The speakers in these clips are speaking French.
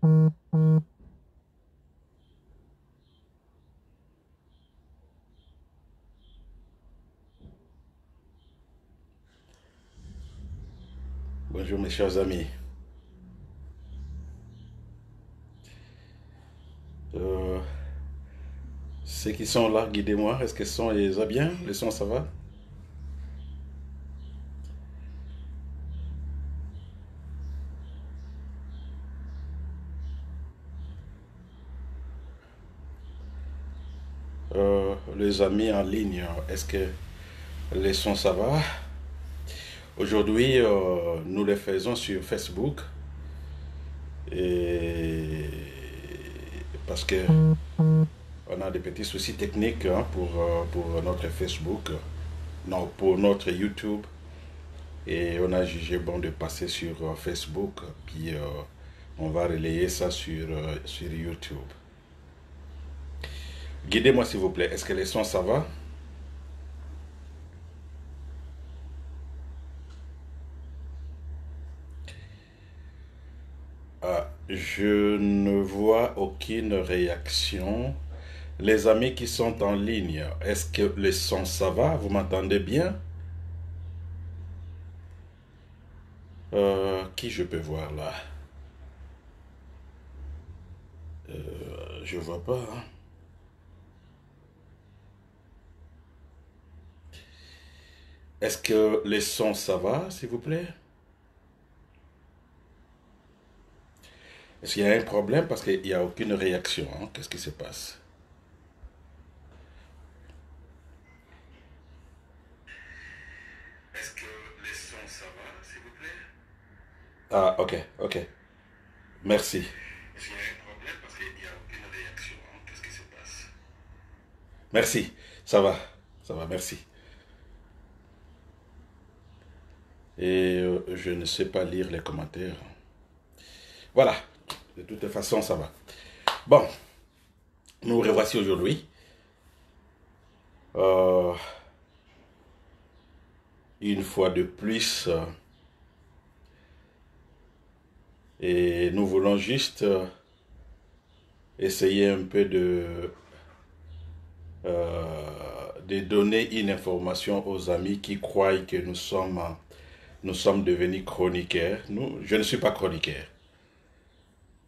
Bonjour mes chers amis. Euh, Ceux qui sont là, guidez-moi. Est-ce que le son est bien? Le son, ça va? Les amis en ligne, est-ce que les sons, ça va? Aujourd'hui, nous les faisons sur Facebook. Et parce que on a des petits soucis techniques hein, pour notre Facebook, non, pour notre YouTube. Et on a jugé bon de passer sur Facebook, puis on va relayer ça sur YouTube. Guidez-moi s'il vous plaît. Est-ce que les sons, ça va? Ah, je ne vois aucune réaction. Les amis qui sont en ligne, est-ce que les sons, ça va? Vous m'entendez bien? Qui je peux voir là? Je vois pas, hein. Est-ce que les sons, ça va, s'il vous plaît? Est-ce qu'il y a un problème? Parce qu'il n'y a aucune réaction, hein. Qu'est-ce qui se passe? Est-ce que les sons, ça va, s'il vous plaît? Ah, ok, ok. Merci. Est-ce qu'il y a un problème? Parce qu'il n'y a aucune réaction, hein. Qu'est-ce qui se passe? Merci. Ça va, merci. Et je ne sais pas lire les commentaires. Voilà. De toute façon, ça va. Bon, nous revoici aujourd'hui. Euh, une fois de plus. Et nous voulons juste essayer un peu de donner une information aux amis qui croient que nous sommes devenus chroniqueurs. Je ne suis pas chroniqueur.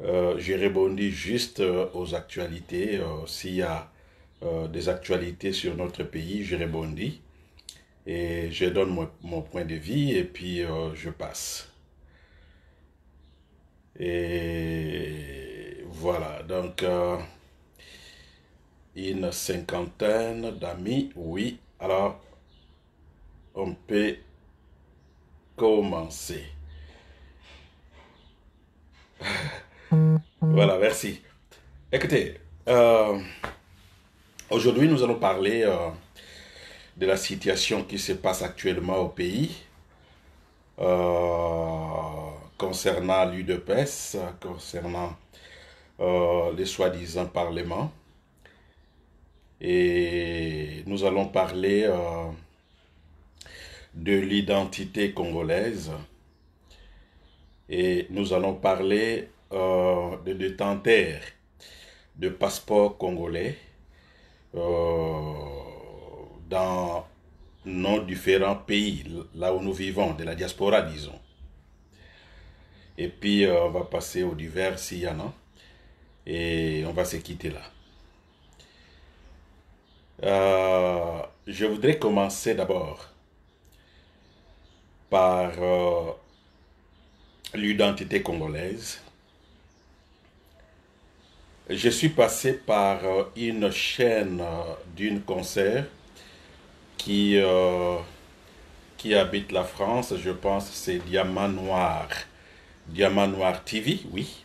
Je rebondis juste aux actualités. S'il y a des actualités sur notre pays, je rebondis et je donne mon point de vue et puis je passe. Et voilà, donc une cinquantaine d'amis, oui. Alors, on peut commencer. Voilà, merci. Écoutez, aujourd'hui nous allons parler de la situation qui se passe actuellement au pays concernant l'UDPS, concernant les soi-disant parlements. Et nous allons parler de l'identité congolaise. Et nous allons parler de détenteurs de passeports congolais euh, dans nos différents pays, là où nous vivons, de la diaspora, disons. Et puis, on va passer aux divers s'il y en a. Et on va se quitter là. Je voudrais commencer d'abord par l'identité congolaise. Je suis passé par une chaîne d'une concert qui, euh, qui habite la France, je pense que c'est Diamant Noir. Diamant Noir TV, oui.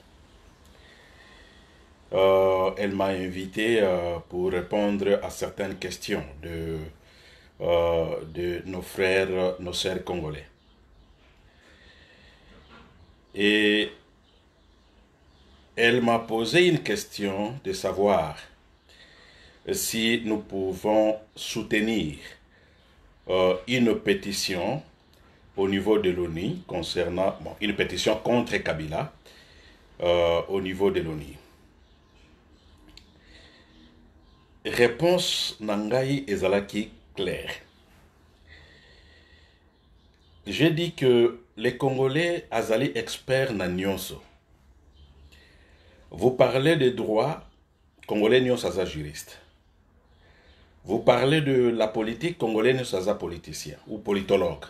Elle m'a invité pour répondre à certaines questions de nos frères, nos sœurs congolais. Et elle m'a posé une question de savoir si nous pouvons soutenir une pétition au niveau de l'ONU concernant une pétition contre Kabila au niveau de l'ONU. Réponse Nangai ezalaki claire. J'ai dit que les Congolais azali experts na nyonso. Vous parlez des droits, Congolais nyonso aza juriste. Vous parlez de la politique, Congolais nyonso aza politicien ou politologue.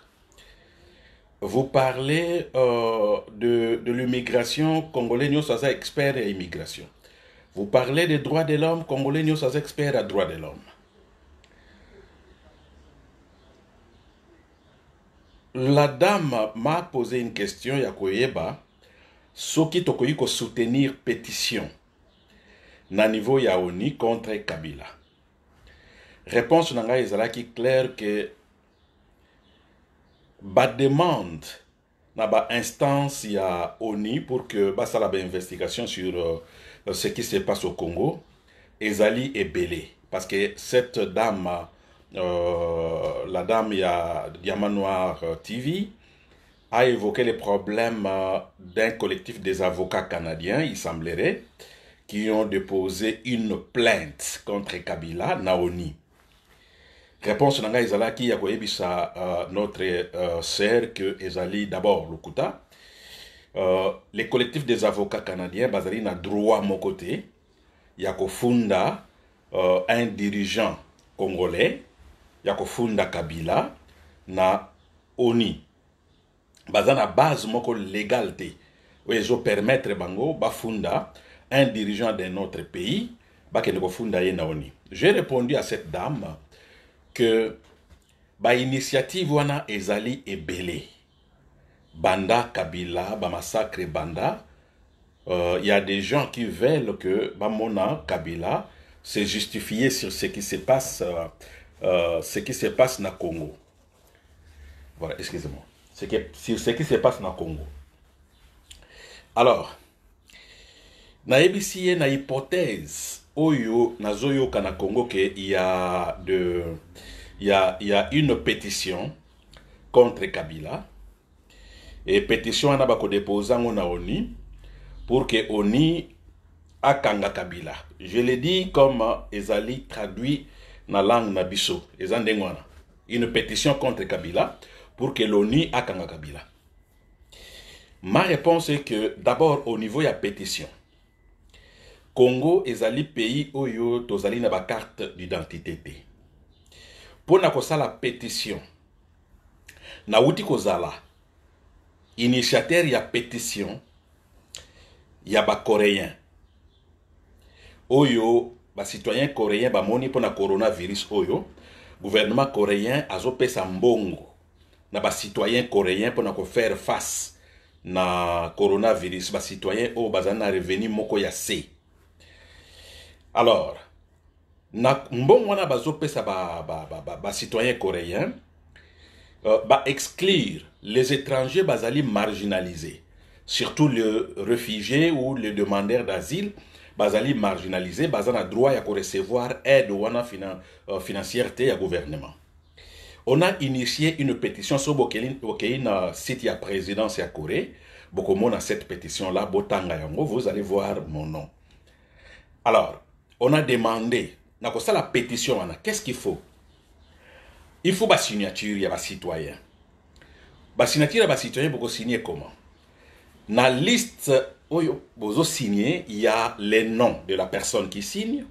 Vous parlez de l'immigration, Congolais nyonso aza expert à immigration. Vous parlez des droits de l'homme, Congolais nyonso aza expert à droits de l'homme. La dame m'a posé une question, Yakoyeba, soki tokoyi ko soutenir pétition na niveau ya ONU contre Kabila. Réponse nanga ezalaki claire que ba demande na ba instance ya ONU pour que ba sala ba investigation sur ce qui se passe au Congo ezali ebele parce que cette dame la dame Diamant Noir TV a évoqué les problèmes d'un collectif des avocats canadiens, il semblerait, qui ont déposé une plainte contre Kabila na ONU. Réponse nanga ezalaki ya koyebisa notre sœur que ezali d'abord lokuta. Les collectifs des avocats canadiens bazali na droit mon côté ya kofunda un dirigeant congolais ya kofunda Kabila na ONU. Baza na base moko légalité où ils ont permettre bango bafunda un dirigeant d'un autre pays bakende kofunda ye na ONU. J'ai répondu à cette dame que ba initiative wana ezali ebele banda Kabila ba massacre banda y a des gens qui veulent que ba mona Kabila se justifier sur ce qui se passe na Congo. Voilà, excusez-moi. Sur ce qui se passe na Congo. Alors, na ebisi na hypothèse oyo na zoyo kana Congo que il y a une pétition contre Kabila et pétition ana bako déposer na ONU pour que ONU akanga Kabila. Je l'ai dit comme ezali traduit na langue na biso ezandengwana. Une pétition contre Kabila pour que l'ONU akanga Kabila. Ma réponse est que d'abord au niveau de la pétition, Congo ezali pays oyo tozali na ba carte d'identité te. Pour na kosala pétition, na wuti kozala initiateur ya pétition ya ba coréen. Oyo ba citoyen coréen ba moni pour na coronavirus oyo, gouvernement coréen azopesa mbongo na ba citoyen coréen pour na ko faire face na coronavirus ba citoyen o bazana revenu moko ya C. Alors, na mbongo wana bazopesa ba citoyen coréen ba exclure les étrangers bazali marginalisés, surtout les réfugiés ou les demandeurs d'asile bazali marginalisés, bazana droit ya ko recevoir aide wana financière te ya gouvernement. On a initié une pétition sur Bokelin site ya présidence ya Corée. Bokomo na cette pétition là botanga yango, vous allez voir mon nom. Alors, on a demandé na ko la pétition wana, qu'est-ce qu'il faut? Il faut ba signature ya ba citoyen. Ba signature ya ba citoyen boko signer comment? Na liste oyo bozo signer, il y a les noms de la personne qui signe.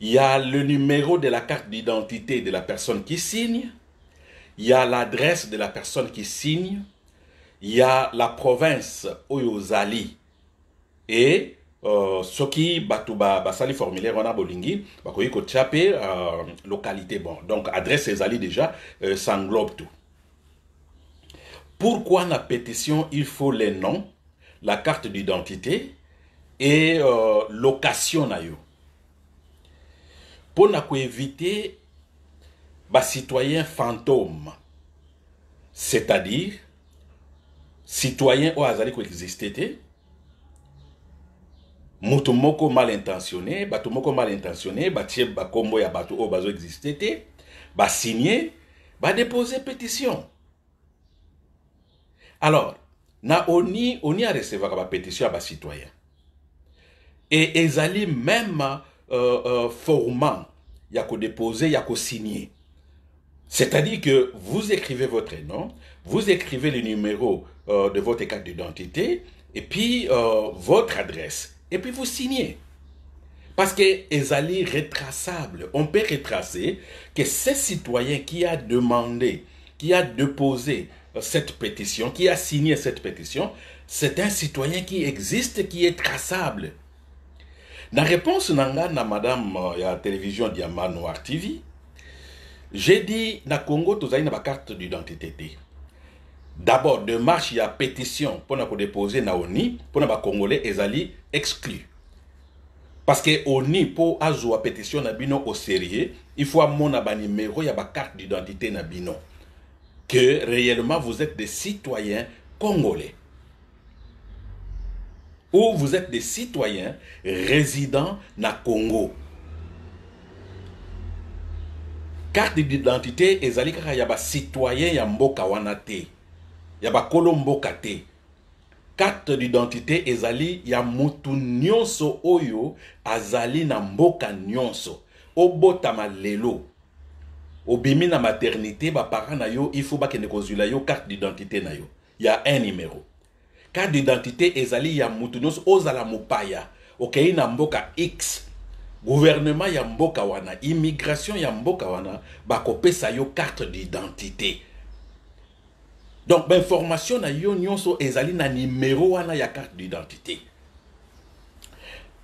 Il y a le numéro de la carte d'identité de la personne qui signe. Il y a l'adresse de la personne qui signe. Il y a la province Oyozali. Et ce qui basali formulaire on a bolingi, bakoyi ko tchape localité bon. Donc adresse Ezali déjà ça englobe tout. Pourquoi la pétition il faut les noms, la carte d'identité et location na yo. Pour éviter les citoyens fantômes, c'est-à-dire citoyens au hasard qui existent, mutumoko mal intentionné, batumoko mal intentionné, batie bakombo ya batu o bazo existé, ba signer, ba déposer pétition. Alors, na oni a recevoir ba pétition à ba citoyen. Et ezali même formant, il y a qu'à déposer, il y a qu'à signer. C'est-à-dire que vous écrivez votre nom, vous écrivez le numéro de votre carte d'identité, et puis votre adresse, et puis vous signez. Parce que ezali retraçable, on peut retracer que ce citoyen qui a demandé, qui a déposé cette pétition, qui a signé cette pétition, c'est un citoyen qui existe, qui est traçable. La réponse nanga na madame ya télévision Diamant Noir TV, j'ai dit na Congo tozali na ba carte d'identité. D'abord démarche ya pétition pour na ko déposer na ONI pour na ba congolais ezali exclu. Parce que ONI pour azwa pétition na bino au sérieux, il faut amona ba numéro ya ba carte d'identité na bino que réellement vous êtes des citoyens congolais. Ou vous êtes des citoyens résidents na Congo. Carte d'identité ezali kaka ya ba citoyen ya mboka wana te. Ya ba kolo mboka te. Carte d'identité ezali ya mutu nyonso oyo azali na mboka nyonso. Obotama lelo. Obimi na maternité ba parents na yo il faut ba kende kozula yo carte d'identité na yo. Ya un numéro. Carte d'identité ezali ya mutu nyonso ozala mopaya. Okei na mboka X. Gouvernement ya mboka wana, immigration ya mboka wana, bakopesa yo carte d'identité. Donc, l'information na yo nyonso ezali na numéro wana ya carte d'identité.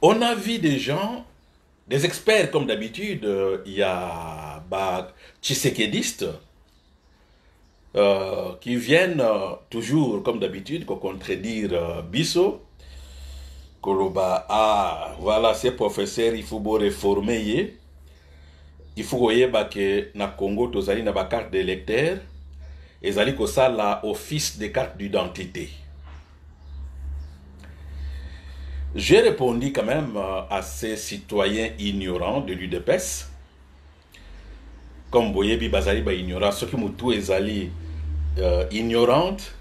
On a vu des gens, des experts comme d'habitude, il y a Tshisekedistes qui viennent toujours comme d'habitude contredire Bisso. Koloba, ah, voilà, ces professeurs, il faut réformer. Il faut que na Congo, tozali na ba carte d'électeur, et zali ko ça la office de carte d'identité. J'ai répondu quand même à ces citoyens ignorants de l'UDPS. Comme boyebi bazali ba ignorant, ceux qui mutu ezali ignorante.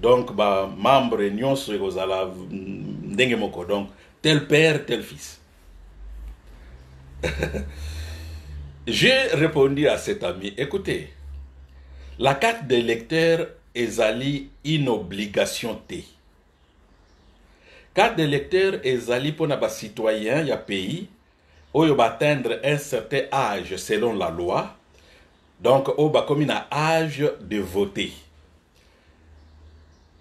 Donc, bah, membre nyonso ekozala ndenge moko. Donc, tel père, tel fils. J'ai répondu à cet ami, écoutez, la carte d'électeur ezali une obligation T. Carte d'électeur ezali pour les citoyens ya pays oyo ba atteindre un certain âge selon la loi. Donc, oyo ba komi na âge de voter.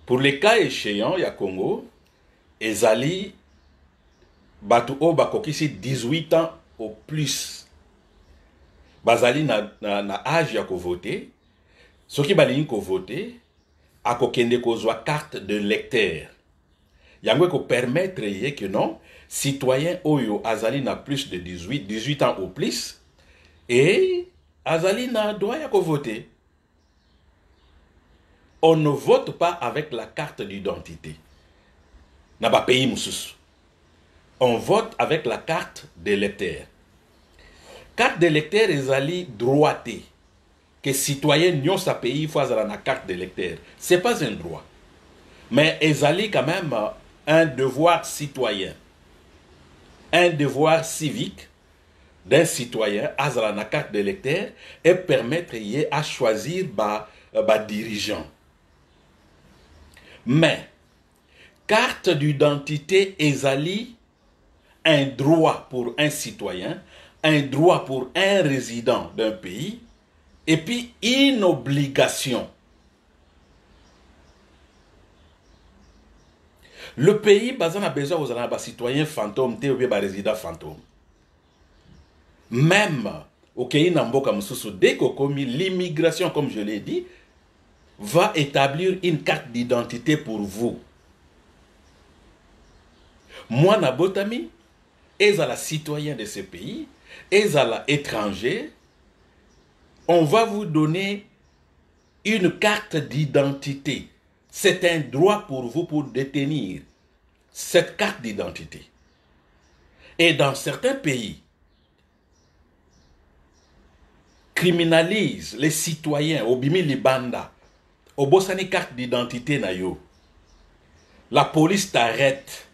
Pour les cas échéants, il y a Congo, ezali batu o bakokisi 18 ans au plus. Bazali na âge ya ko voter. Ce qui bali ko voter, a kokende kozwa carte de lecteur. Yango ko permettre ye que non, citoyen oyo azali na plus de 18 ans ou plus, et azali na droit ya ko voter. On ne vote pas avec la carte d'identité. Na ba pays mususu. On vote avec la carte d'électeur. Carte d'électeur ezali droité. Que citoyen nyon sa pays faut azala na carte d'électeur. C'est pas un droit. Mais ezali quand même un devoir citoyen. Un devoir civique d'un citoyen azala na carte d'électeur et permettre y à choisir ba dirigeant. Mais, carte d'identité ezali un droit pour un citoyen, un droit pour un résident d'un pays, et puis une obligation. Le pays, on a besoin aux citoyens fantômes, ou bien résidents fantômes. Même au pays Namboka Moussoussou, dès qu'on commis l'immigration, comme je l'ai dit, va établir une carte d'identité pour vous. Moi, Nabotami, et à la citoyen de ce pays, et à l'étranger, on va vous donner une carte d'identité. C'est un droit pour vous pour détenir cette carte d'identité. Et dans certains pays, criminalisent les citoyens, au bimi libanda, au bosani carte d'identité na yo. la police t'arrête,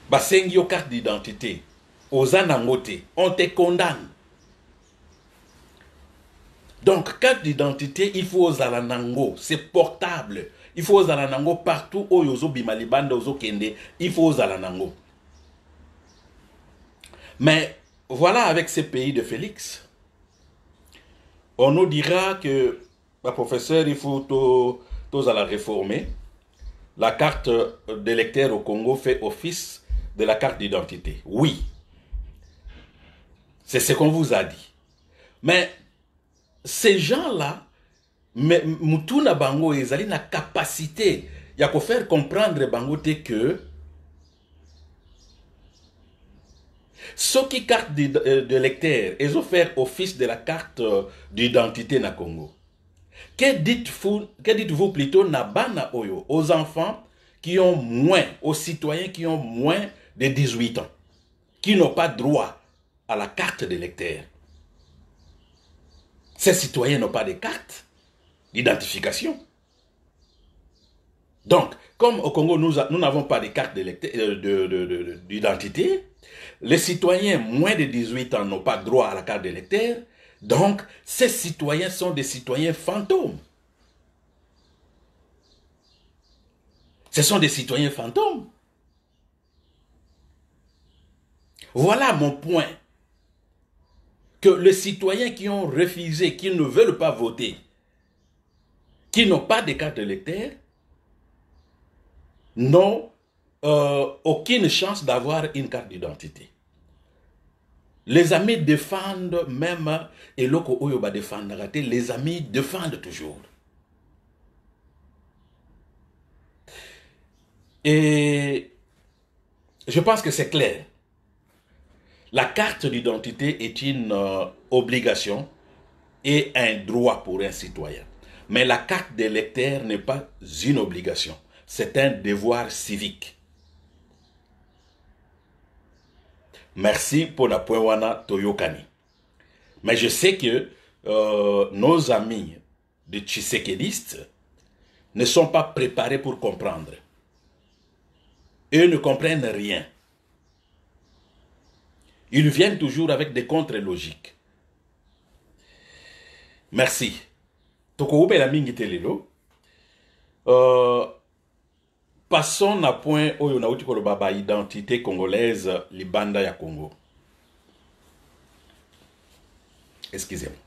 basengi yo carte d'identité, oza nango te, on te condamne. Donc, carte d'identité, il faut ozala nango, c'est portable. Il faut ozala nango partout où yozo bimalibanda ozo kende, il faut ozala nango. Mais voilà, avec ces pays de Félix, on nous dira que, la professeur, il faut tous à la réformer. La carte d'électeur au Congo fait office de la carte d'identité. Oui, c'est ce qu'on vous a dit. Mais ces gens-là, Mutuna Bango et Zali na capacité, il y a qu'à faire comprendre Bangote que ce qui carte d'électeur, ils ont fait office de la carte d'identité na Congo. Que dites-vous plutôt na bana oyo, aux enfants qui ont moins, aux citoyens qui ont moins de 18 ans, qui n'ont pas droit à la carte d'électeur. Ces citoyens n'ont pas de carte d'identification. Donc, comme au Congo, nous n'avons pas de carte d'identité, les citoyens moins de 18 ans n'ont pas droit à la carte d'électeur. Donc, ces citoyens sont des citoyens fantômes. Ce sont des citoyens fantômes. Voilà mon point. Que les citoyens qui ont refusé, qui ne veulent pas voter, qui n'ont pas de carte d'électeur, n'ont aucune chance d'avoir une carte d'identité. Les amis défendent même, et loko oyoba défendre, les amis défendent toujours. Et je pense que c'est clair. La carte d'identité est une obligation et un droit pour un citoyen. Mais la carte d'électeur n'est pas une obligation. C'est un devoir civique. Merci pour la point wana Toyokani. Mais je sais que nos amis de Tshisekedistes ne sont pas préparés pour comprendre. Eux ne comprennent rien. Ils viennent toujours avec des contre-logiques. Merci. Toko la mingi telelo. Passons à point où on a eu la identité congolaise, Libanda ya Congo. Excusez-moi.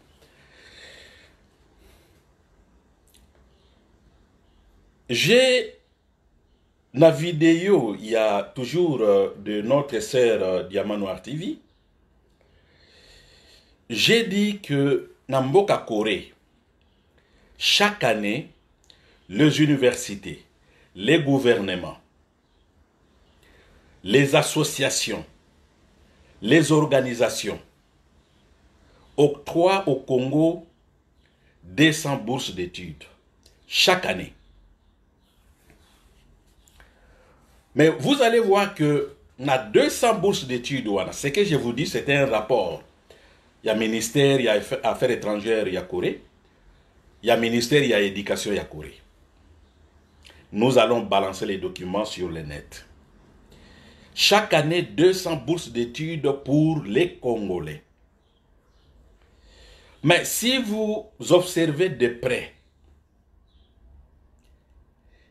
J'ai la vidéo, il y a toujours de notre sœur Diamant Noir TV. J'ai dit que Namboka Corée, chaque année, les universités, les gouvernements, les associations, les organisations octroient au Congo 200 bourses d'études chaque année. Mais vous allez voir que na 200 bourses d'études, ce que je vous dis, c'est un rapport. Il y a ministère, il y a affaires étrangères, il y a Corée. Il y a ministère, il y a éducation, il y a Corée. Nous allons balancer les documents sur le net. Chaque année, 200 bourses d'études pour les Congolais. Mais si vous observez de près,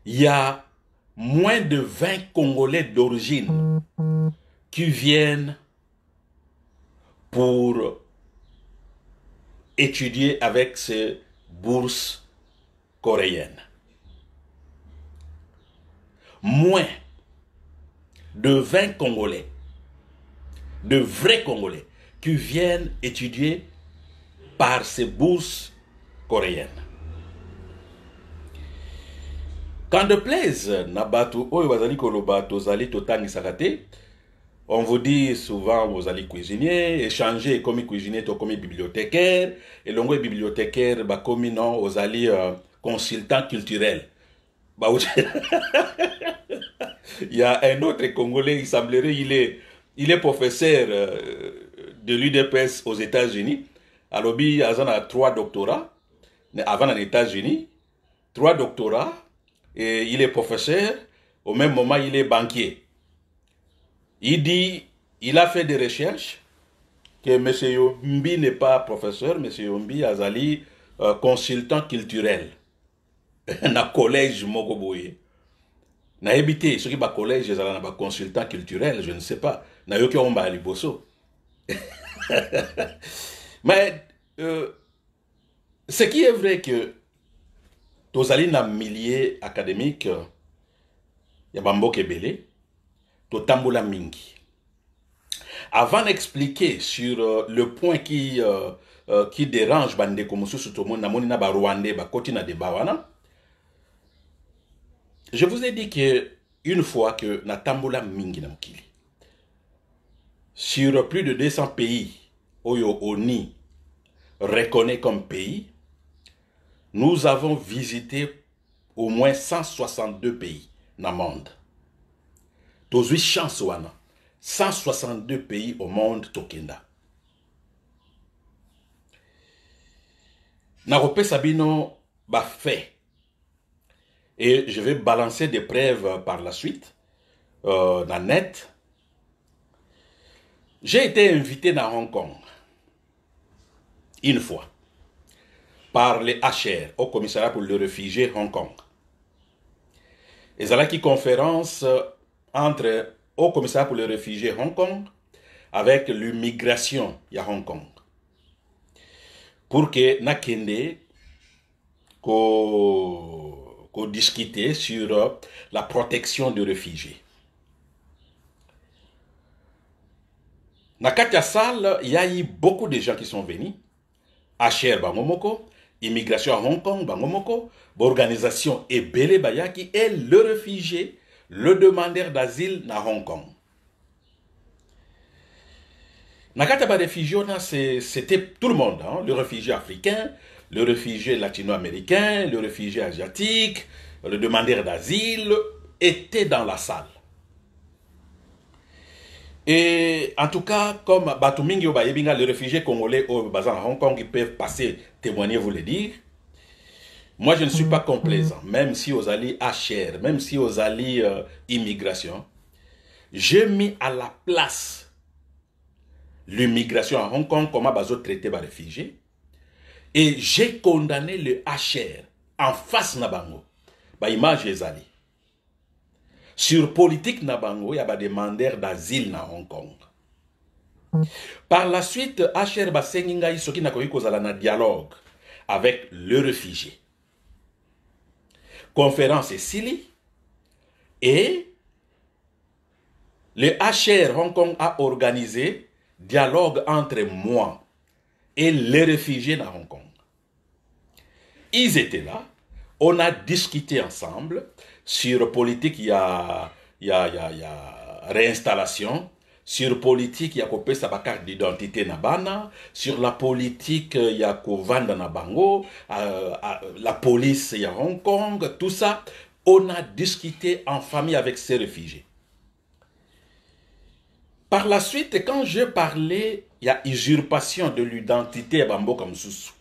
il y a moins de 20 Congolais d'origine qui viennent pour étudier avec ces bourses coréennes. Moins de 20 Congolais, de vrais Congolais, qui viennent étudier par ces bourses coréennes. Quand de plaise, on vous dit souvent, vous allez cuisiner, échanger comme cuisinier, comme bibliothécaire, et l'on est bibliothécaire, comme non, vous allez consultant culturel. Il y a un autre Congolais, il semblerait, il est professeur de l'UDPS aux États-Unis. Alors, il a 3 doctorats, avant aux États-Unis, 3 doctorats, et il est professeur, au même moment il est banquier. Il dit, il a fait des recherches, que M. Yombi n'est pas professeur, M. Yombi azali consultant culturel. Na collège Mokoboye. Na habité, ce qui est collège, na consultant culturel, je ne sais pas. Na yoki omba aliboso. Mais ce qui est vrai que tozali na milliers académiques, ya bambo kebele, to tambola mingi. Avant d'expliquer sur le point qui dérange bandeko mususu to mona moni na ba Rwandais ba koti na débat wana, je vous ai dit que une fois que na tambola mingi na mokili, sur plus de 200 pays oyo ONU reconnaît comme pays, nous avons visité au moins 162 pays dans le monde. Tozui chance wana 162 pays au monde tokenda. Na repé sabino ba fait. Et je vais balancer des preuves par la suite dans net. J'ai été invité dans Hong Kong une fois par les HR au commissariat pour les réfugiés Hong Kong. Et c'est là qui conférence entre au commissariat pour les réfugiés Hong Kong avec l'immigration à Hong Kong. Pour que nakende ko discuter sur la protection des réfugiés. Dans la salle, il y a eu beaucoup de gens qui sont venus. HR Bangomoko, immigration à Hong Kong Bangomoko, organisation Ebele Bayaki et le réfugié, le demandeur d'asile à Hong Kong. Nakataba réfugié, c'était tout le monde, hein? Le réfugié africain, le réfugié latino-américain, le réfugié asiatique, le demandeur d'asile était dans la salle. Et en tout cas, comme Batumingi Obayebinga, les réfugiés congolais au Bazan à Hong Kong, ils peuvent passer témoigner, vous le dire. Moi, je ne suis pas complaisant, même si aux alliés HR, même si aux alliés immigration. J'ai mis à la place l'immigration à Hong Kong, comment bazo traiter les réfugiés. Et j'ai condamné le HR en face Nabango. Bah, image les alliés. Sur politique Nabango, il y a des demandeurs d'asile dans Hong Kong. Par la suite, HR Basenginga Isoki Nakoyi kozala na dialogue avec le réfugié. Conférence est Sili et le HR Hong Kong a organisé dialogue entre moi et les réfugiés dans Hong Kong. Ils étaient là, on a discuté ensemble. Sur politique, il y a réinstallation. Sur politique, il y a coupé sa carte d'identité nabana. Sur la politique, il y a Kovanda Nabango. La police, il y a Hong Kong. Tout ça, on a discuté en famille avec ces réfugiés. Par la suite, quand je parlais, il y a usurpation de l'identité à Bambo comme Soussou.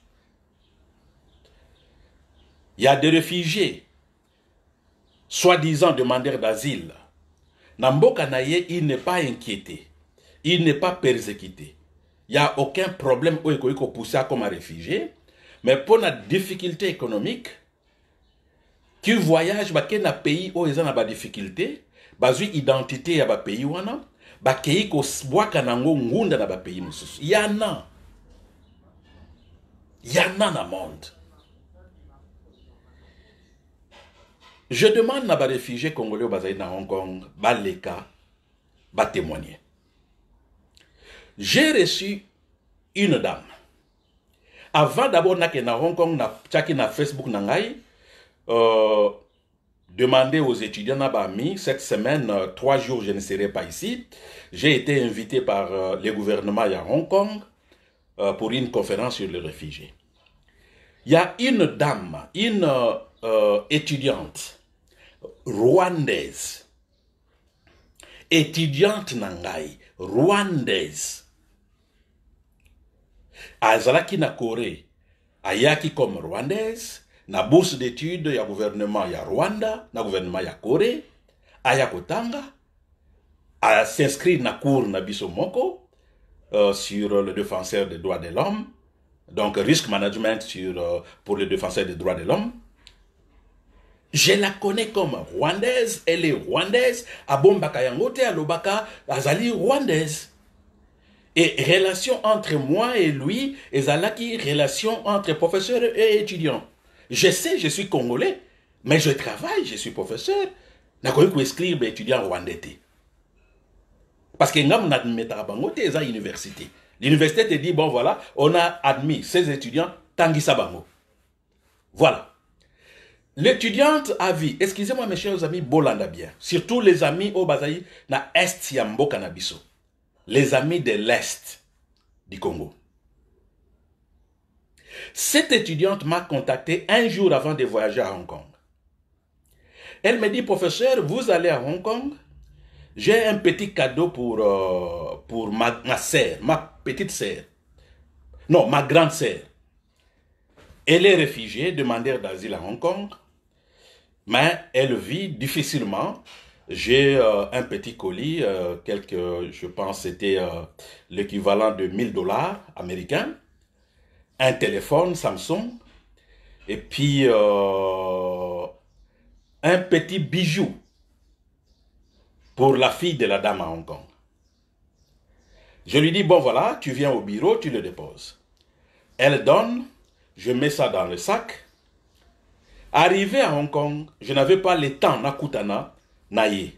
Il y a des réfugiés soi-disant demandeur d'asile. Namboka Naye, il n'est pas inquiété. Il n'est pas persécuté. Il n'y a aucun problème où il faut pousser comme un réfugié. Mais pour la difficulté économique, qui voyage dans un pays où ils ont des difficultés, ils ont identité à un pays où ils ont des pays. Il y en a. Il y en a dans le monde. Je demande à les réfugiés congolais au Hong Kong, les cas, témoigner. J'ai reçu une dame. Avant d'abord, na Hong Kong, na Facebook, demander aux étudiants cette semaine, 3 jours, je ne serai pas ici. J'ai été invité par le gouvernement à Hong Kong pour une conférence sur les réfugiés. Il y a une dame, une étudiante rwandaise, étudiante nangai, rwandaise, azalaki na Corée, ayaki comme rwandaise, na bourse d'études, il y a gouvernement, il y a Rwanda, na gouvernement, il y a Corée, aya kotanga, à s'inscrire na cour na biso moko, sur le défenseur des droits de l'homme, donc risk management pour le défenseur des droits de l'homme. Je la connais comme rwandaise, elle est rwandaise, abombaka yangote, alobaka, azali rwandaise. Et relation entre moi et lui, ezalaki relation entre professeur et étudiant. Je sais, je suis congolais, mais je travaille, je suis professeur. Nakoki ko escrire étudiant rwandais. Parce que ngam na mettra bango te eza université. L'université te dit bon voilà, on a admis ces étudiants tangisa bango. Voilà. L'étudiante a vu, excusez-moi mes chers amis, bolanda bien. Surtout les amis au Bazaï na est ya mboka na biso. Les amis de l'est du Congo. Cette étudiante m'a contacté un jour avant de voyager à Hong Kong. Elle me dit, professeur, vous allez à Hong Kong? J'ai un petit cadeau pour ma sœur, ma petite sœur. Non, ma grande sœur. Elle est réfugiée, demandeur d'asile à Hong Kong. Mais elle vit difficilement. J'ai un petit colis, je pense c'était l'équivalent de 1000 $ américains, un téléphone Samsung, et puis un petit bijou pour la fille de la dame à Hong Kong. Je lui dis, bon voilà, tu viens au bureau, tu le déposes. Elle donne, je mets ça dans le sac. Arrivé à Hong Kong, je n'avais pas le temps, Nakutana, Naye.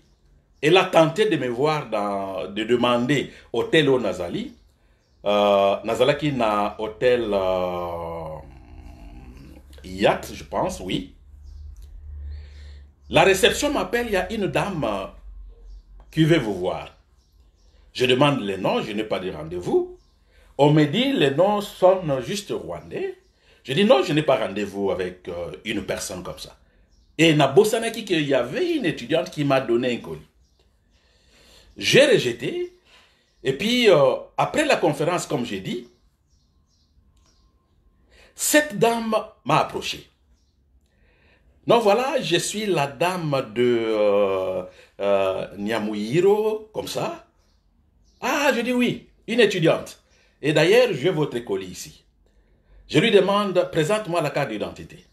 Elle a tenté de me voir, de demander hôtel au Nazali. Nazalaki na hôtel Yacht, je pense, oui. La réception m'appelle, il y a une dame qui veut vous voir. Je demande les noms, je n'ai pas de rendez-vous. On me dit les noms sont juste rwandais. Je dis non, je n'ai pas rendez-vous avec une personne comme ça. Et na Bosanaki, qu'il y avait une étudiante qui m'a donné un colis. J'ai rejeté. Et puis, après la conférence, comme j'ai dit, cette dame m'a approché. Donc voilà, je suis la dame de Nyamouiro, comme ça. Ah, je dis oui, une étudiante. Et d'ailleurs, j'ai votre colis ici. Je lui demande, présente-moi la carte d'identité.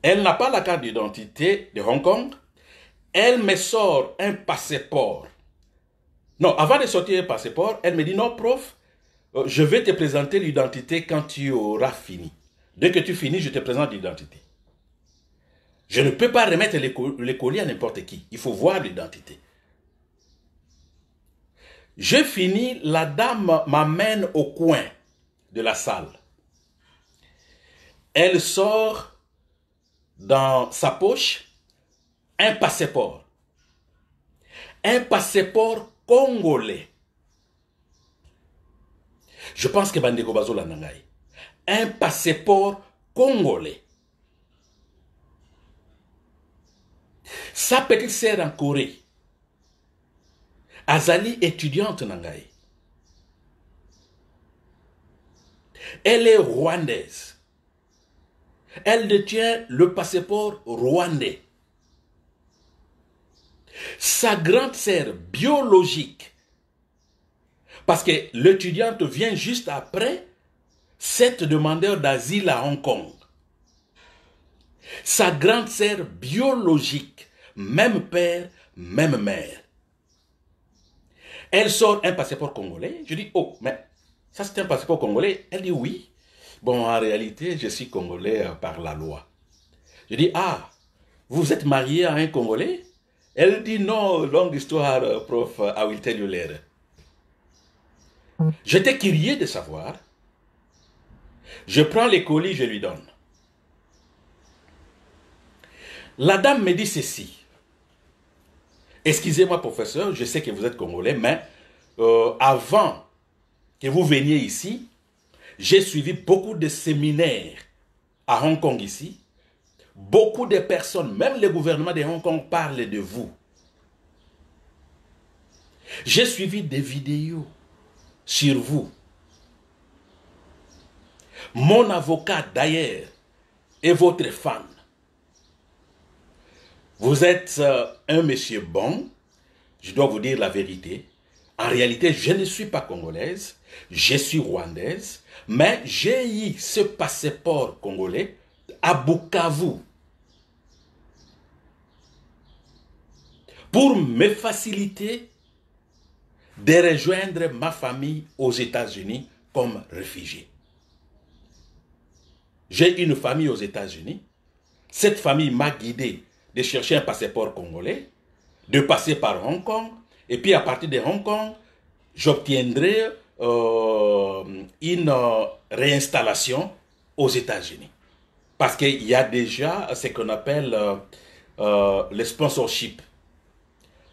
Elle n'a pas la carte d'identité de Hong Kong. Elle me sort un passeport. Non, avant de sortir un passeport, elle me dit, non, prof, je vais te présenter l'identité quand tu auras fini. Dès que tu finis, je te présente l'identité. Je ne peux pas remettre les colis à n'importe qui. Il faut voir l'identité. J'ai fini, la dame m'amène au coin de la salle. Elle sort dans sa poche un passeport. Un passeport congolais. Je pense que Bandeko Bazola Nangai. Un passeport congolais. Sa petite sœur en Corée, Azali étudiante Nangai. Elle est rwandaise. Elle détient le passeport rwandais. Sa grande sœur biologique, parce que l'étudiante vient juste après cette demandeur d'asile à Hong Kong. Sa grande sœur biologique, même père, même mère. Elle sort un passeport congolais. Je dis, oh, mais ça c'est un passeport congolais. Elle dit oui. Bon, en réalité, je suis congolais par la loi. Je dis, ah, vous êtes marié à un Congolais? Elle dit, non, longue histoire, prof, I will tell you later. J'étais curieux de savoir. Je prends les colis, je lui donne. La dame me dit ceci. Excusez-moi, professeur, je sais que vous êtes Congolais, mais avant que vous veniez ici, j'ai suivi beaucoup de séminaires à Hong Kong ici. Beaucoup de personnes, même le gouvernement de Hong Kong parle de vous. J'ai suivi des vidéos sur vous. Mon avocat d'ailleurs et votre fan. Vous êtes un monsieur bon, je dois vous dire la vérité. En réalité, je ne suis pas congolaise, je suis rwandaise, mais j'ai eu ce passeport congolais à Bukavu pour me faciliter de rejoindre ma famille aux États-Unis comme réfugié. J'ai une famille aux États-Unis. Cette famille m'a guidé de chercher un passeport congolais, de passer par Hong Kong, et puis à partir de Hong Kong, j'obtiendrai une réinstallation aux États-Unis. Parce qu'il y a déjà ce qu'on appelle le sponsorship.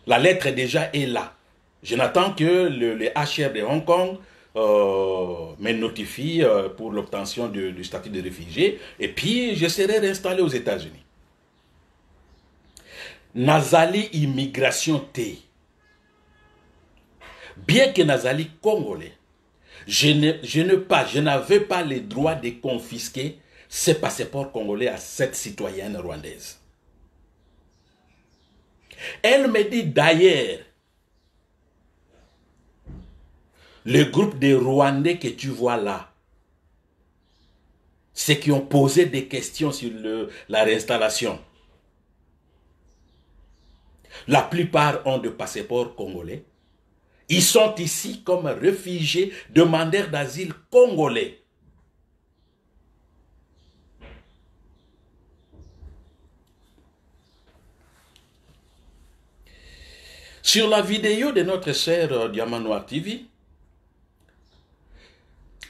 La lettre déjà est là. Je n'attends que le HR de Hong Kong me notifie pour l'obtention du statut de réfugié, et puis je serai réinstallé aux États-Unis. Nazali immigration T. Bien que Nazali congolais, je n'avais pas le droit de confisquer ce passeport congolais à cette citoyenne rwandaise. Elle me dit d'ailleurs, le groupe de Rwandais que tu vois là, ceux qui ont posé des questions sur la réinstallation, la plupart ont de passeports congolais. Ils sont ici comme réfugiés, demandeurs d'asile congolais. Sur la vidéo de notre chère Diamant Noir TV,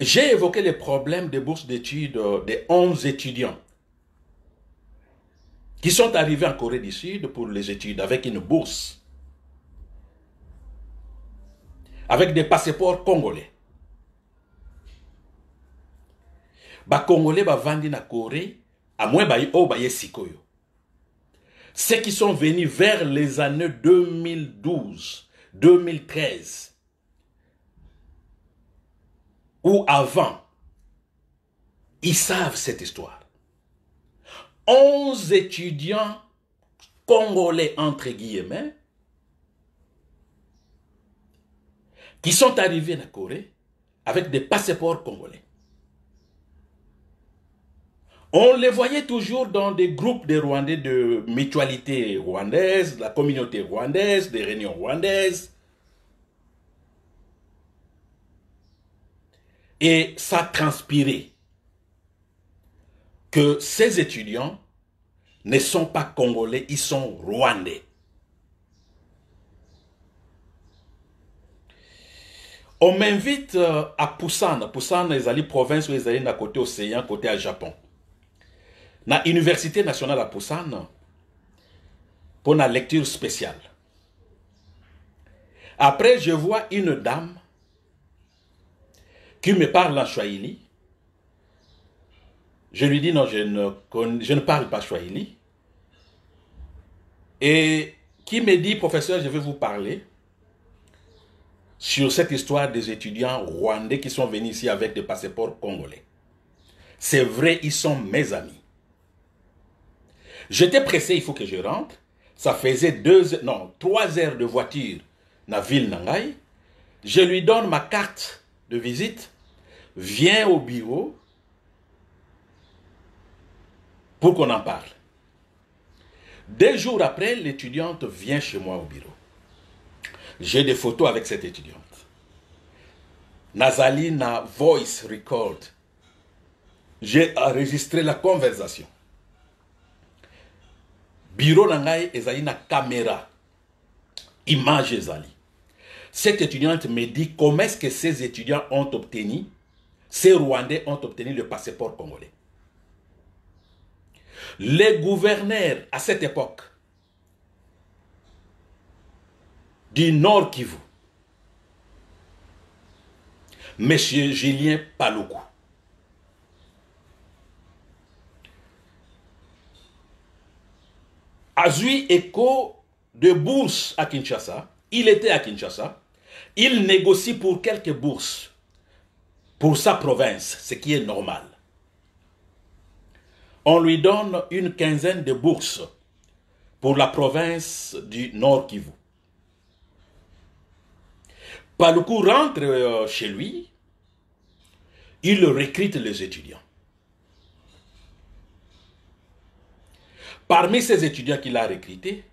j'ai évoqué les problèmes de bourse d'études des 11 étudiants qui sont arrivés en Corée du Sud pour les études avec une bourse, avec des passeports congolais. Ba Congolais ba vandi na Corée, à moins ba sikoyo. Ceux qui sont venus vers les années 2012, 2013, ou avant, ils savent cette histoire. 11 étudiants congolais, entre guillemets, qui sont arrivés en Corée avec des passeports congolais. On les voyait toujours dans des groupes de Rwandais de mutualité rwandaise, la communauté rwandaise, des réunions rwandaises. Et ça transpirait que ces étudiants ne sont pas congolais, ils sont rwandais. On m'invite à Pusan. Pusan est la province où ils sont à côté océan, côté à Japon. Na Université nationale à Pusan pour une lecture spéciale. Après, je vois une dame qui me parle en Swahili. Je lui dis non, je ne parle pas Swahili. Et qui me dit, professeur, je vais vous parler sur cette histoire des étudiants rwandais qui sont venus ici avec des passeports congolais. C'est vrai, ils sont mes amis. J'étais pressé, il faut que je rentre. Ça faisait 3 heures de voiture dans la ville Nangai. Je lui donne ma carte de visite, viens au bureau pour qu'on en parle. 2 jours après, l'étudiante vient chez moi au bureau. J'ai des photos avec cette étudiante. Nazali na voice record. J'ai enregistré la conversation. Bureau Nangai ezali na caméra. Image ezali. Cette étudiante me dit comment est-ce que ces étudiants ont obtenu, ces Rwandais ont obtenu le passeport congolais. Les gouverneurs à cette époque du Nord Kivu, M. Julien Paluku, a eu écho de bourses à Kinshasa. Il était à Kinshasa. Il négocie pour quelques bourses pour sa province, ce qui est normal. On lui donne une quinzaine de bourses pour la province du Nord Kivu. Paluku rentre chez lui, il recrute les étudiants. Parmi ces étudiants qu'il a recrutés,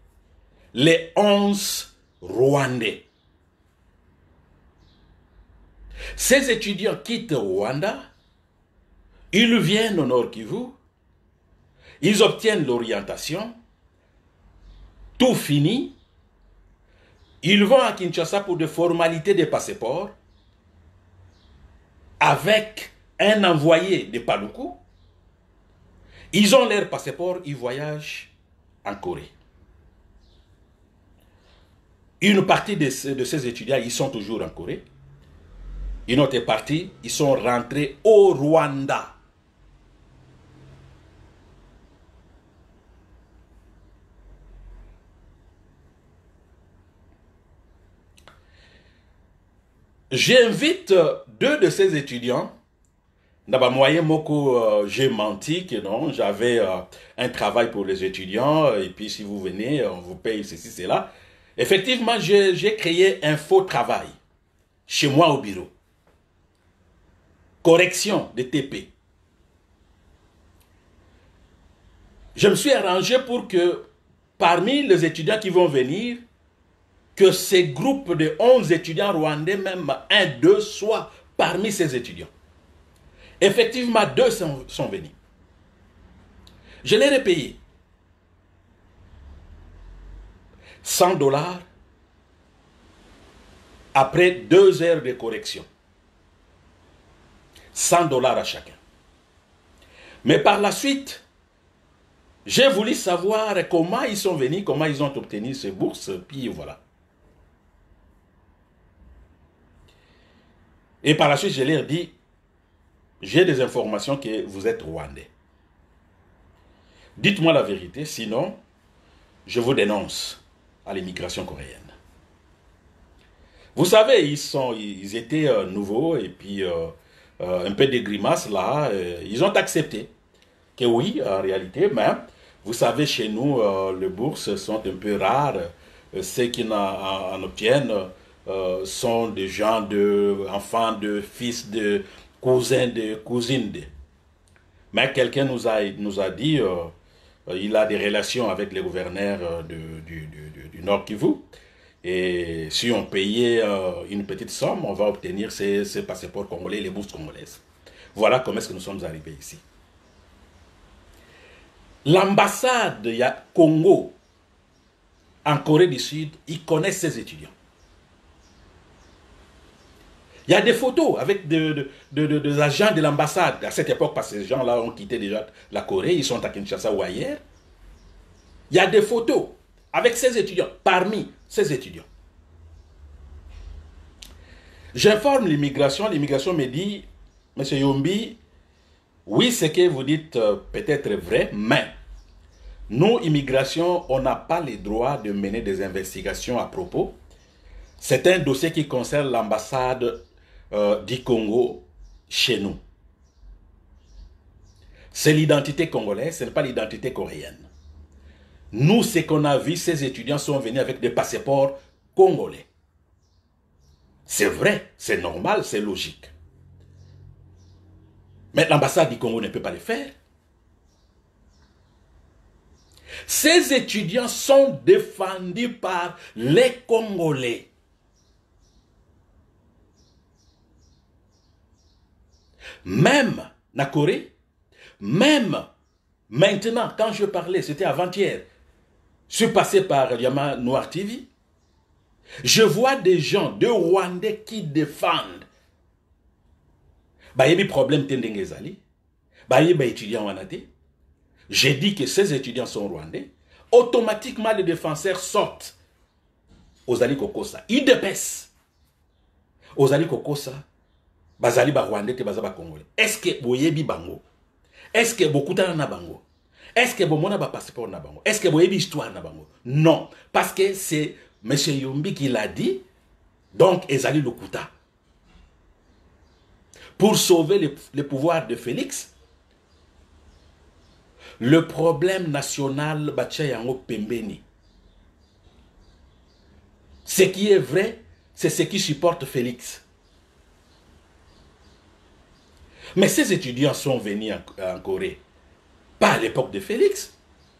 les 11 Rwandais. Ces étudiants quittent Rwanda, ils viennent au Nord Kivu, ils obtiennent l'orientation, tout fini, ils vont à Kinshasa pour des formalités de passeport, avec un envoyé de Paluku. Ils ont leur passeport, ils voyagent en Corée. Une partie de ces étudiants, ils sont toujours en Corée. Une autre partie, ils sont rentrés au Rwanda. J'invite deux de ces étudiants. D'abord, moyen moko, j'ai menti que non, j'avais un travail pour les étudiants, et puis si vous venez, on vous paye ceci, cela. Effectivement, j'ai créé un faux travail chez moi au bureau. Correction de TP. Je me suis arrangé pour que parmi les étudiants qui vont venir, que ces groupes de 11 étudiants rwandais, même 1, 2, soient parmi ces étudiants. Effectivement, 2 sont venus. Je les ai payés. $100 après 2 heures de correction. $100 à chacun. Mais par la suite, j'ai voulu savoir comment ils sont venus, comment ils ont obtenu ces bourses, puis voilà. Et par la suite, je leur dis, j'ai des informations que vous êtes rwandais. Dites-moi la vérité, sinon, je vous dénonce à l'immigration coréenne. Vous savez, ils étaient nouveaux et puis un peu de grimaces là. Ils ont accepté que oui, en réalité, mais vous savez, chez nous, les bourses sont un peu rares. Ceux qui en obtiennent sont des gens enfants de fils de cousins de cousines. Mais quelqu'un nous a dit, il a des relations avec les gouverneurs du Nord Kivu. Et si on payait une petite somme, on va obtenir ces passeports congolais, les bourses congolaises. Voilà comment est-ce que nous sommes arrivés ici. L'ambassade de Congo en Corée du Sud, ils connaissent ces étudiants. Il y a des photos avec des agents de l'ambassade à cette époque, parce que ces gens-là ont quitté déjà la Corée, ils sont à Kinshasa ou ailleurs. Il y a des photos avec ces étudiants, parmi ces étudiants. J'informe l'immigration me dit, Monsieur Yombi, oui, ce que vous dites peut-être vrai, mais nous, immigration, on n'a pas le droit de mener des investigations à propos. C'est un dossier qui concerne l'ambassade du Congo chez nous. C'est l'identité congolaise, ce n'est pas l'identité coréenne. Nous, ce qu'on a vu, ces étudiants sont venus avec des passeports congolais. C'est vrai, c'est normal, c'est logique. Mais l'ambassade du Congo ne peut pas le faire. Ces étudiants sont défendus par les Congolais. Même na Corée, même maintenant, quand je parlais, c'était avant-hier, je suis passé par Yama Noir TV, je vois des gens, de Rwandais qui défendent. Il y a des problèmes tendengezali, il y a des étudiants wanate. J'ai dit que ces étudiants sont rwandais. Automatiquement, les défenseurs sortent aux Ali Kokosa. Ils dépaissent. Aux Ali Kokosa, bazali ba rwandais te bazaba congolais. Est-ce que boyebi bango? Est-ce que beaucoup na bango? Est-ce que bomona ba passeport na bango? Est-ce que boyebi histoire na bango? Non, parce que c'est M. Yombi qui l'a dit. Donc, Ezali Lokuta. Pour sauver le pouvoir de Félix, Le problème national, Bachayango Pembeni. Ce qui est vrai, c'est ce qui supporte Félix. Mais ces étudiants sont venus en Corée. Pas à l'époque de Félix.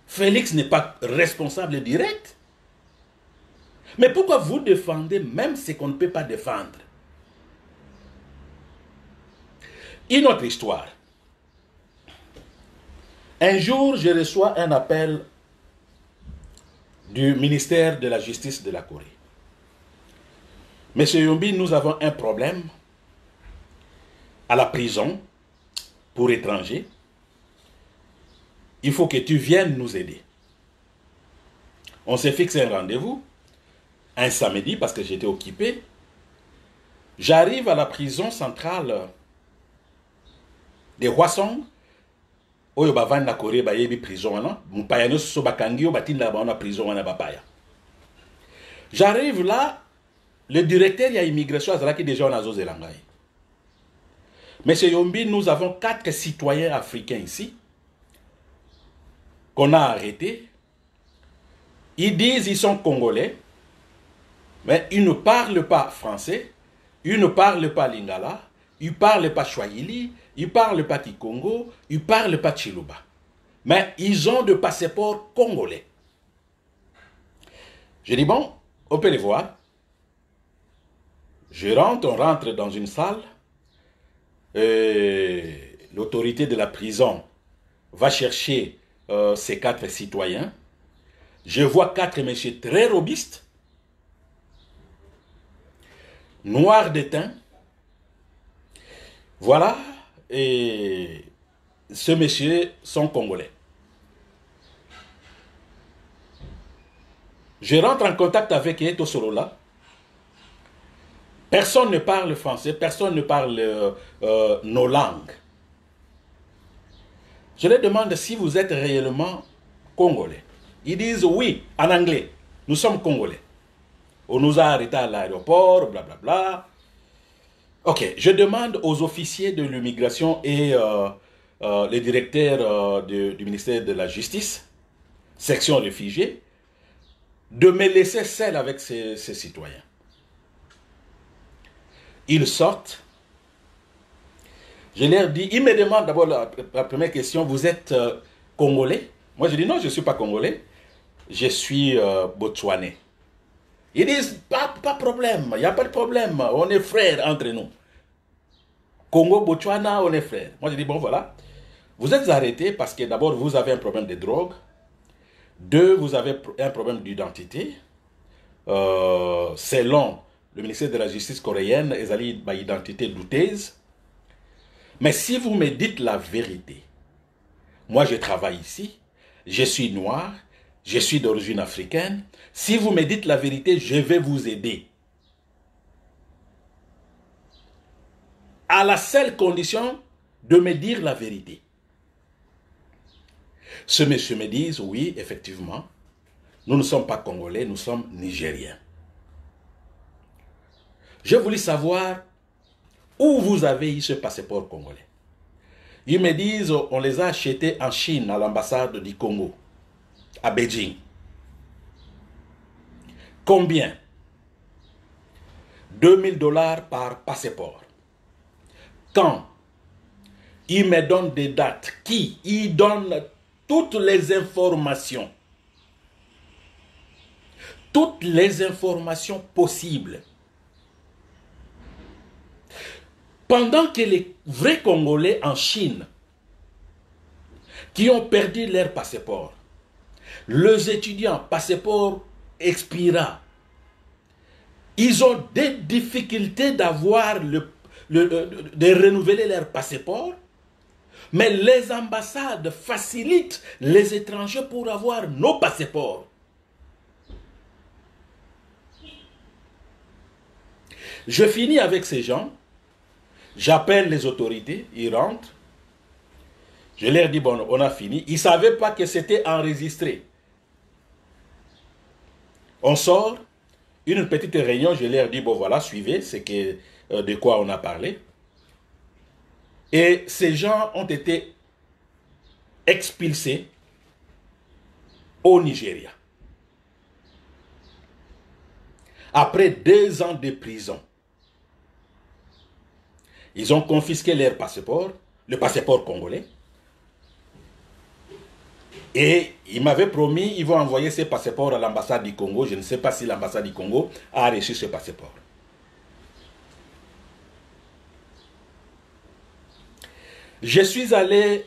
Félix n'est pas responsable direct. Mais pourquoi vous défendez même ce qu'on ne peut pas défendre? Une autre histoire. Un jour, je reçois un appel du ministère de la Justice de la Corée. Monsieur Yombi, nous avons un problème à la prison pour étrangers. Il faut que tu viennes nous aider. On s'est fixé un rendez-vous, un samedi, parce que j'étais occupé. J'arrive à la prison centrale de Hwasong. Oyo bavanda na Corée ba yebi prison wana. Mupaya no so bakangi yo batinda ba na prison wana bapaya. J'arrive là, le directeur y a immigration azalaki déjà en Azozelangai. Monsieur Yombi, nous avons 4 citoyens africains ici qu'on a arrêtés. Ils disent qu'ils sont congolais, mais ils ne parlent pas français, ils ne parlent pas lingala, ils ne parlent pas swahili, ils ne parlent pas kikongo, ils ne parlent pas chiluba. Mais ils ont de passeports congolais. Je dis bon, on peut les voir. On rentre dans une salle. L'autorité de la prison va chercher ces 4 citoyens. Je vois 4 messieurs très robustes, noirs de teint. Voilà, et ce monsieur sont congolais. Je rentre en contact avec Eto Sorola. Personne ne parle français, personne ne parle nos langues. Je leur demande si vous êtes réellement congolais. Ils disent oui, en anglais. Nous sommes congolais. On nous a arrêtés à l'aéroport, blablabla. Ok, je demande aux officiers de l'immigration et les directeurs du ministère de la Justice, section réfugiés, de me laisser seul avec ces citoyens. Ils sortent. Je leur dis, ils me demandent d'abord la première question, vous êtes congolais? Moi je dis non, je ne suis pas congolais, je suis botswanais. Ils disent, pas de problème, il n'y a pas de problème, on est frères entre nous. Congo, Botswana, on est frères. Moi je dis, bon voilà, vous êtes arrêtés parce que d'abord vous avez un problème de drogue, 2, vous avez un problème d'identité, selon le ministère de la Justice coréenne, ils ont une identité douteuse. Mais si vous me dites la vérité, moi je travaille ici, je suis noir, je suis d'origine africaine, si vous me dites la vérité, je vais vous aider. À la seule condition de me dire la vérité. Ce monsieur me dit, oui, effectivement, nous ne sommes pas congolais, nous sommes nigériens. Je voulais savoir où vous avez eu ce passeport congolais. Ils me disent, on les a achetés en Chine, à l'ambassade du Congo, à Beijing. Combien? 2000 $ par passeport. Quand? Ils me donnent des dates. Qui? Ils donnent toutes les informations. Toutes les informations possibles. Pendant que les vrais Congolais en Chine, qui ont perdu leur passeport, les étudiants, passeport expira, ils ont des difficultés d'avoir de renouveler leur passeport, mais les ambassades facilitent les étrangers pour avoir nos passeports. Je finis avec ces gens. J'appelle les autorités, ils rentrent. Je leur dis, bon, on a fini. Ils ne savaient pas que c'était enregistré. On sort, une petite réunion, je leur dis, bon voilà, suivez, c'est de quoi on a parlé. Et ces gens ont été expulsés au Nigeria. Après 2 ans de prison, ils ont confisqué leur passeport, le passeport congolais. Et ils m'avaient promis qu'ils vont envoyer ces passeports à l'ambassade du Congo. Je ne sais pas si l'ambassade du Congo a reçu ce passeport. Je suis allé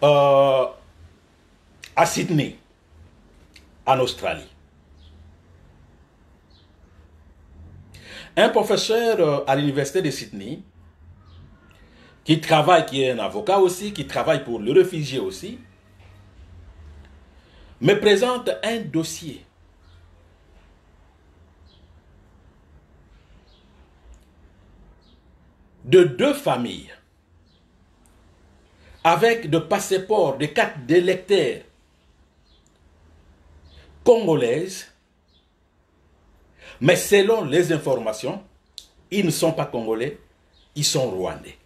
à Sydney, en Australie. Un professeur à l'université de Sydney, qui est un avocat aussi, qui travaille pour le réfugié aussi, me présente un dossier de 2 familles avec de passeports, de cartes d'électeurs congolaises, mais selon les informations, ils ne sont pas congolais, ils sont rwandais.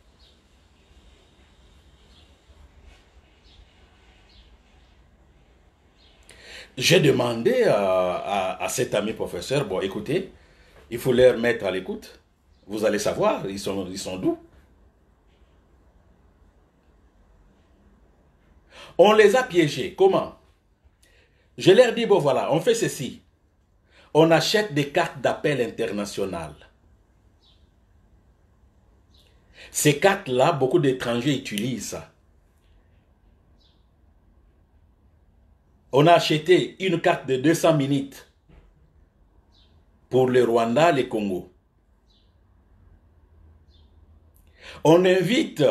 J'ai demandé à cet ami professeur, bon écoutez, il faut les mettre à l'écoute. Vous allez savoir, ils sont d'où? On les a piégés. Comment? Je leur dis, bon voilà, on fait ceci. On achète des cartes d'appel internationales. Ces cartes-là, beaucoup d'étrangers utilisent ça. On a acheté une carte de 200 minutes pour le Rwanda, le Congo. On invite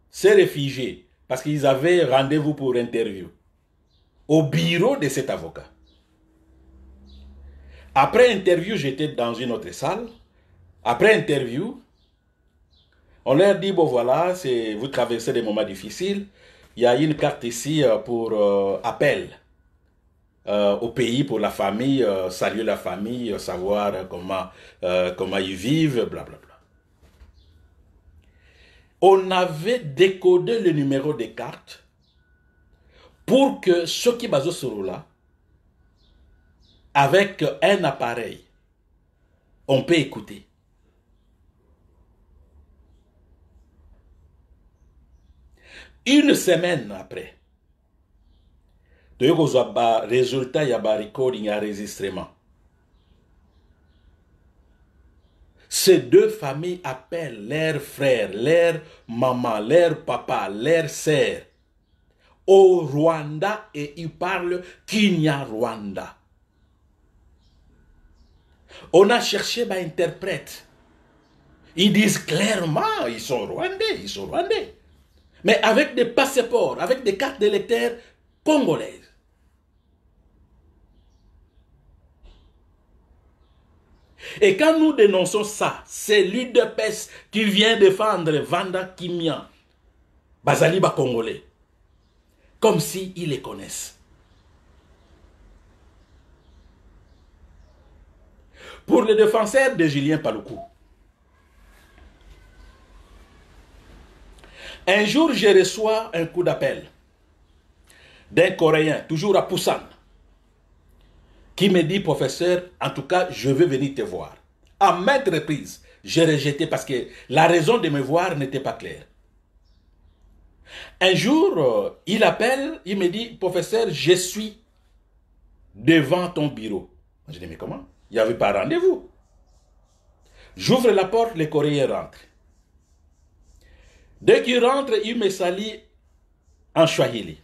ces réfugiés, parce qu'ils avaient rendez-vous pour interview, au bureau de cet avocat. Après interview, j'étais dans une autre salle. Après interview, on leur dit, bon voilà, vous traversez des moments difficiles. Il y a une carte ici pour appel au pays, pour la famille, saluer la famille, savoir comment ils vivent, blablabla. On avait décodé le numéro des cartes pour que ceux qui basent sur là, avec un appareil, on peut écouter. Une semaine après, il y a un résultat, il y a un recording, un enregistrement. Ces 2 familles appellent leurs frères, leurs mamans, leurs papas, leurs sœurs au Rwanda et ils parlent Kinyarwanda. On a cherché un interprète. Ils disent clairement, ils sont rwandais, ils sont rwandais. Mais avec des passeports, avec des cartes d'électeurs congolaises. Et quand nous dénonçons ça, c'est l'UDPS qui vient défendre Vanda Kimia, Bazaliba congolais, comme s'ils les connaissent. Pour le défenseur de Julien Paluku, un jour je reçois un coup d'appel d'un Coréen, toujours à Busan, qui me dit, professeur, en tout cas, je veux venir te voir. À maintes reprises, j'ai rejeté parce que la raison de me voir n'était pas claire. Un jour, il appelle, il me dit, professeur, je suis devant ton bureau. Je dis, mais comment? Il n'y avait pas rendez-vous. J'ouvre la porte, le Coréen rentre. Dès qu'il rentre, il me salue en Swahili.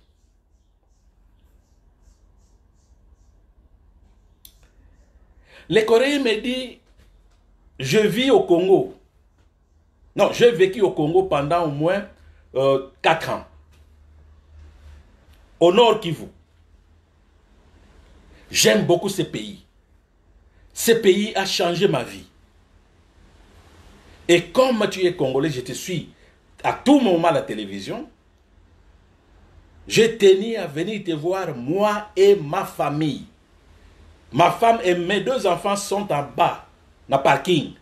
Le Coréen me dit, je vis au Congo. Non, j'ai vécu au Congo pendant au moins 4 ans. Au Nord Kivu. J'aime beaucoup ce pays. Ce pays a changé ma vie. Et comme tu es Congolais, je te suis à tout moment à la télévision. Je tenais à venir te voir, moi et ma famille. Ma femme et mes 2 enfants sont en bas, dans le parking.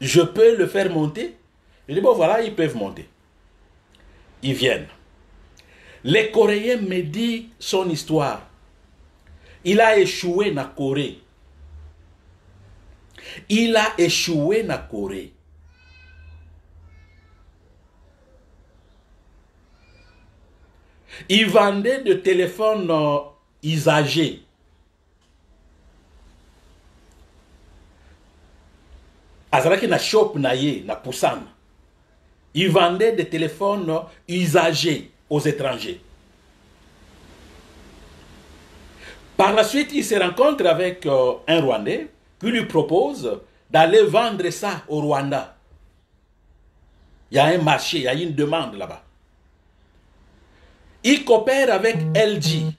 Je peux le faire monter? Je dis, bon voilà, ils peuvent monter. ils viennent. Les Coréens me disent son histoire. Il a échoué en Corée. Il a échoué en Corée. Il vendait des téléphones usagés. Azalaki na shop na ye, na Pusan. Il vendait des téléphones usagés aux étrangers. Par la suite, il se rencontre avec un Rwandais qui lui propose d'aller vendre ça au Rwanda. Il y a un marché, il y a une demande là-bas. Il coopère avec LG.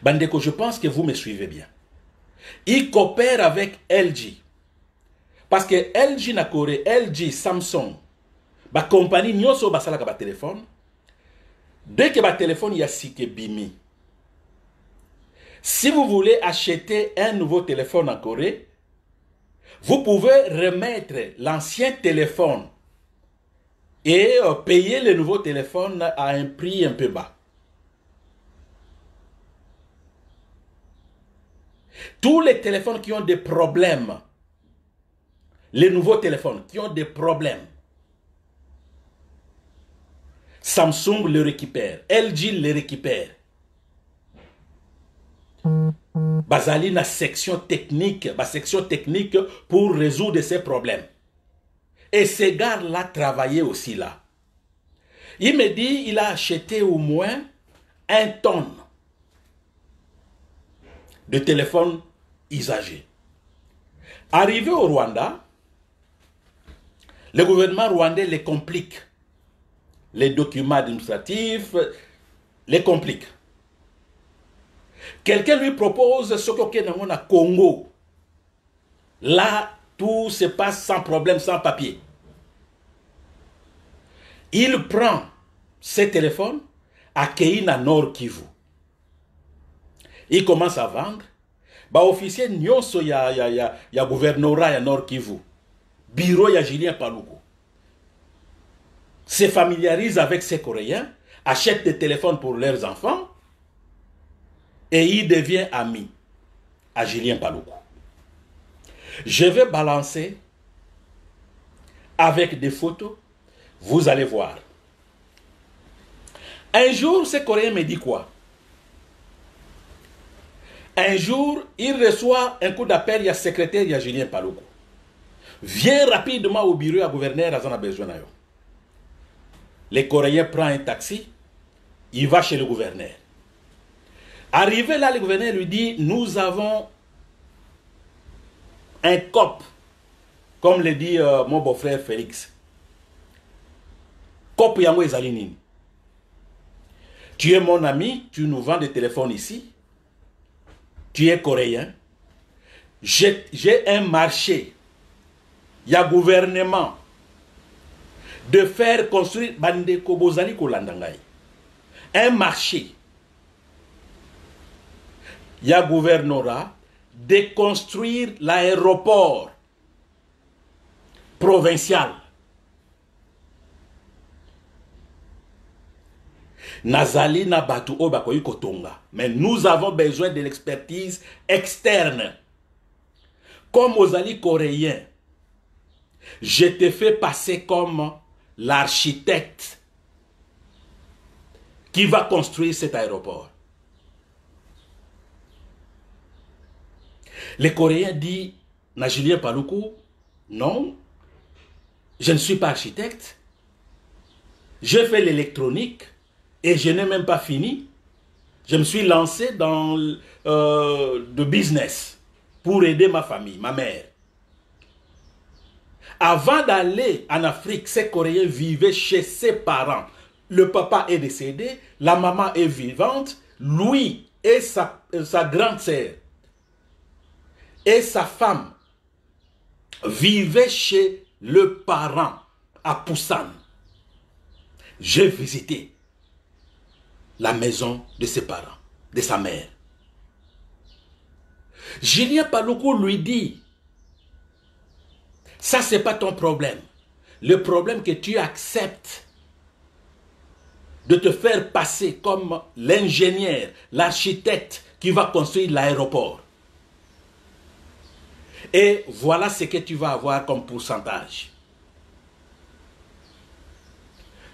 Bandeko, je pense que vous me suivez bien. Il coopère avec LG. Parce que LG na Corée, LG, Samsung, la compagnie nyoso basalaka ba téléphone. Dès que ba téléphone y a sike bimi. Si vous voulez acheter un nouveau téléphone en Corée, vous pouvez remettre l'ancien téléphone et payer le nouveau téléphone à un prix un peu bas. Tous les téléphones qui ont des problèmes, les nouveaux téléphones qui ont des problèmes, Samsung le récupère, LG le récupère. Bazali na section technique pour résoudre ces problèmes. Et ces gars-là travaillaient aussi là. Il me dit il a acheté au moins 1 tonne de téléphones usagés. Arrivé au Rwanda, le gouvernement rwandais les complique. Les documents administratifs les compliquent. Quelqu'un lui propose ce qu'on a au Congo. Là, tout se passe sans problème, sans papier. Il prend ses téléphones à Keina Nord Kivu. Il commence à vendre. Bah, officier Nyonso ya gouvernorat ya Nord Kivu. Bureau ya Julien Paluku. Se familiarise avec ces Coréens, achète des téléphones pour leurs enfants et il devient ami à Julien Paluku. Je vais balancer avec des photos, vous allez voir. Un jour, ce Coréen me dit quoi? Un jour, il reçoit un coup d'appel, il y a secrétaire, il y a Julien Paluku. Viens rapidement au bureau à gouverneur, à besoin. Le Coréen prend un taxi, il va chez le gouverneur. Arrivé là, le gouverneur lui dit, nous avons un cop, comme le dit mon beau-frère Félix. Cop yango ezalinini. Tu es mon ami, tu nous vends des téléphones ici. Tu es coréen. J'ai un marché. Il y a gouvernement de faire construire Bandeko Bozali Kolandangai. Un marché. Il y a gouvernorat de construire l'aéroport provincial. Nazali na batu obakoyi kotonga. Mais nous avons besoin de l'expertise externe. Comme aux alliés coréens, je te fais passer comme l'architecte qui va construire cet aéroport. Les Coréens disent, na Julien Paluku, non, je ne suis pas architecte, je fais l'électronique et je n'ai même pas fini. Je me suis lancé dans le business pour aider ma famille, ma mère. Avant d'aller en Afrique, ces Coréens vivaient chez ses parents. Le papa est décédé, la maman est vivante, lui et sa grande sœur et sa femme vivaient chez le parent à Pusan. J'ai visité la maison de ses parents, de sa mère. Julien Paluku lui dit, ça c'est pas ton problème. Le problème que tu acceptes de te faire passer comme l'ingénieur, l'architecte qui va construire l'aéroport. Et voilà ce que tu vas avoir comme pourcentage.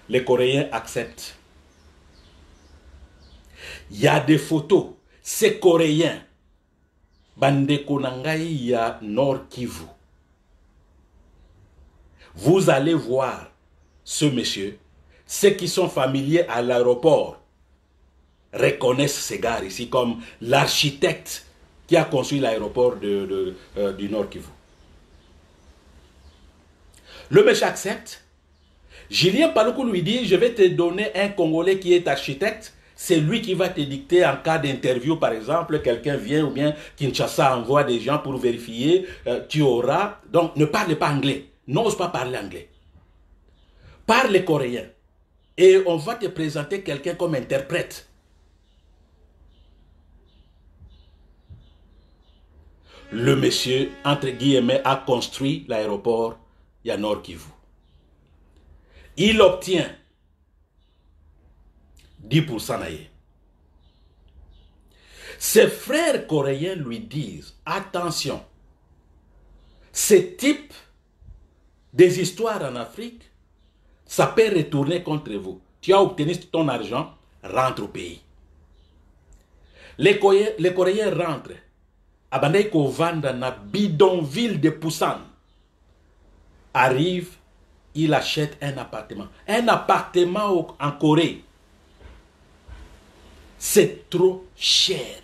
Les Coréens acceptent. Il y a des photos. Ces Coréens, Bandeko Nangai ya Nord Kivu. Vous allez voir ce monsieur. Ceux qui sont familiers à l'aéroport reconnaissent ces gars ici comme l'architecte qui a construit l'aéroport du Nord Kivu. Le monsieur accepte. Julien Paluku lui dit, je vais te donner un Congolais qui est architecte. C'est lui qui va te dicter en cas d'interview, par exemple, quelqu'un vient ou bien Kinshasa envoie des gens pour vérifier, tu auras. Donc ne parle pas anglais, n'ose pas parler anglais. Parle coréen. Et on va te présenter quelqu'un comme interprète. Le monsieur, entre guillemets, a construit l'aéroport Nord Kivu. Il obtient 10% naïe. Ses frères coréens lui disent, attention, ce type des histoires en Afrique, ça peut retourner contre vous. Tu as obtenu ton argent, rentre au pays. Les Coréens rentrent. Abandai ko vanda na bidonville de Pusan. Arrive, il achète un appartement. Un appartement en Corée. C'est trop cher.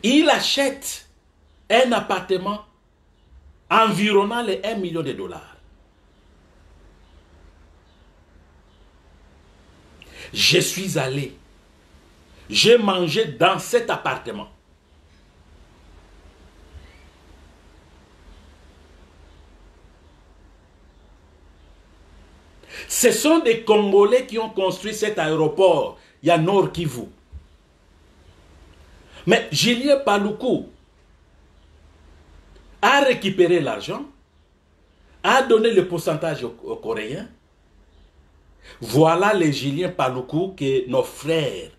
Il achète un appartement environnant les 1 million de dollars. Je suis allé. J'ai mangé dans cet appartement. Ce sont des Congolais qui ont construit cet aéroport. Il y a Nord Kivu. Mais Julien Paluku a récupéré l'argent, a donné le pourcentage aux Coréens. Voilà les Julien Paluku que nos frères,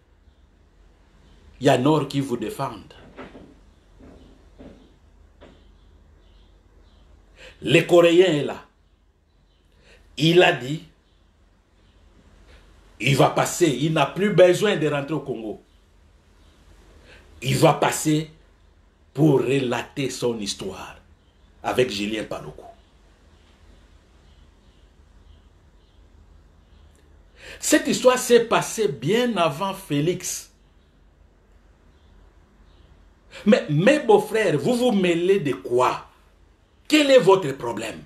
il y a Nord qui vous défendent. Le Coréen est là. Il a dit, il va passer, il n'a plus besoin de rentrer au Congo. Il va passer pour relater son histoire avec Julien Paluku. Cette histoire s'est passée bien avant Félix. Mais mes beaux-frères, vous vous mêlez de quoi? Quel est votre problème?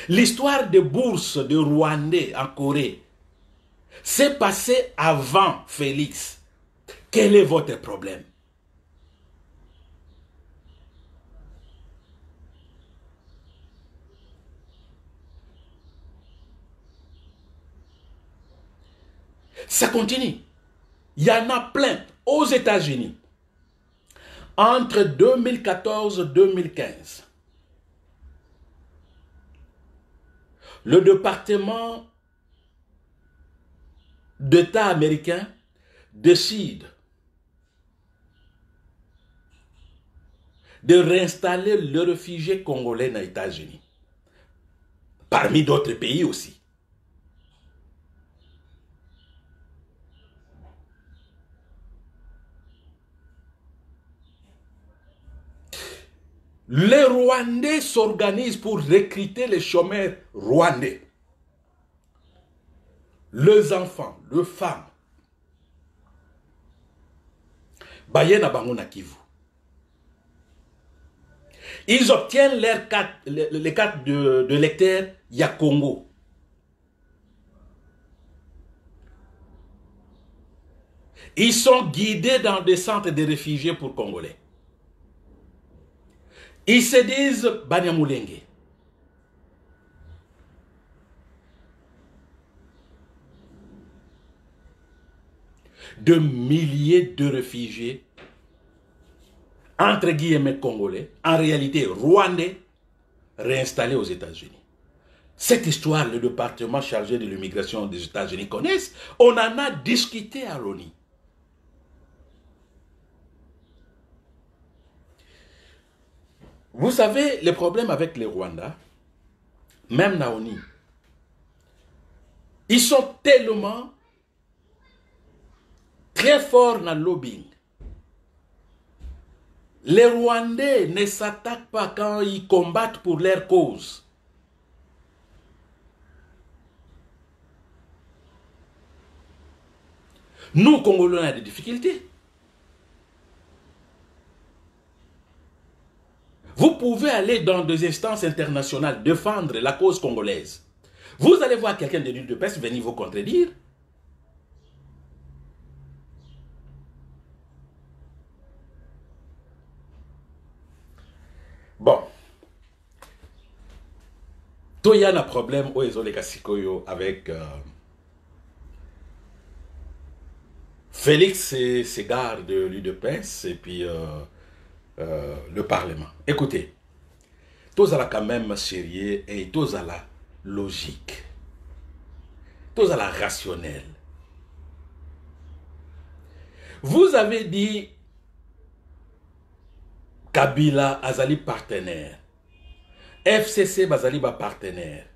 L'histoire de bourse de Rwandais en Corée s'est passée avant Félix. Quel est votre problème? Ça continue. Il y en a plein aux États-Unis. Entre 2014 et 2015, le département d'État américain décide de réinstaller le réfugié congolais aux États-Unis. Parmi d'autres pays aussi. Les Rwandais s'organisent pour recruter les chômeurs rwandais. Les enfants, les femmes. Bayena Bangona Kivu. Ils obtiennent les cartes de lecteurs Yakongo. Ils sont guidés dans des centres de réfugiés pour Congolais. Ils se disent Banyamulenge. De milliers de réfugiés entre guillemets congolais, en réalité rwandais, réinstallés aux États-Unis. Cette histoire, le département chargé de l'immigration des États-Unis connaissent. On en a discuté à l'ONU. Vous savez, les problèmes avec les Rwandais, même na ONU, ils sont tellement très forts dans le lobbying. Les Rwandais ne s'attaquent pas quand ils combattent pour leur cause. Nous, Congolais, on a des difficultés. Vous pouvez aller dans des instances internationales défendre la cause congolaise. Vous allez voir quelqu'un de l'UDPS venir vous contredire. Bon. Toi, il y a un problème au Ezole Kasikoyo avec Félix et ses gardes de l'UDPS et puis le Parlement. Écoutez, tous à la quand même sérieux et tous à la logique. Tous à la rationnelle. Vous avez dit Kabila Azali partenaire. FCC Bazali ba partenaire.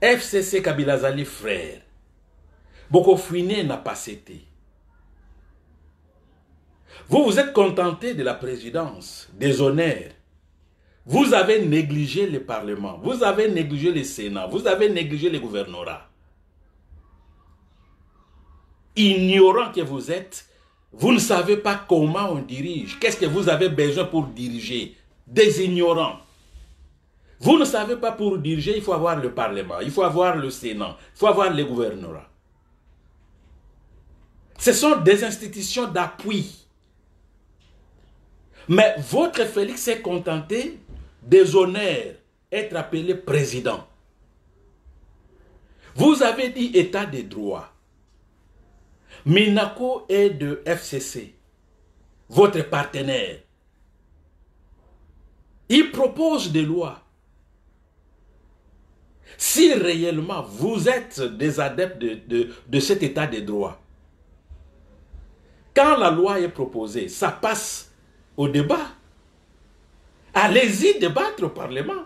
FCC Kabila Azali frère. Boko Fouiné n'a pas cité. Vous vous êtes contenté de la présidence, des honneurs. Vous avez négligé le Parlement, vous avez négligé le Sénat, vous avez négligé le gouvernorat. Ignorant que vous êtes, vous ne savez pas comment on dirige. Qu'est-ce que vous avez besoin pour diriger? Des ignorants. Vous ne savez pas pour diriger, il faut avoir le Parlement, il faut avoir le Sénat, il faut avoir le gouvernorat. Ce sont des institutions d'appui. Mais votre Félix s'est contenté des honneurs, être appelé président. Vous avez dit état de droit. Minako est de FCC, votre partenaire. Il propose des lois. Si réellement vous êtes des adeptes de cet état de droit, quand la loi est proposée, ça passe au débat. Allez-y débattre au Parlement.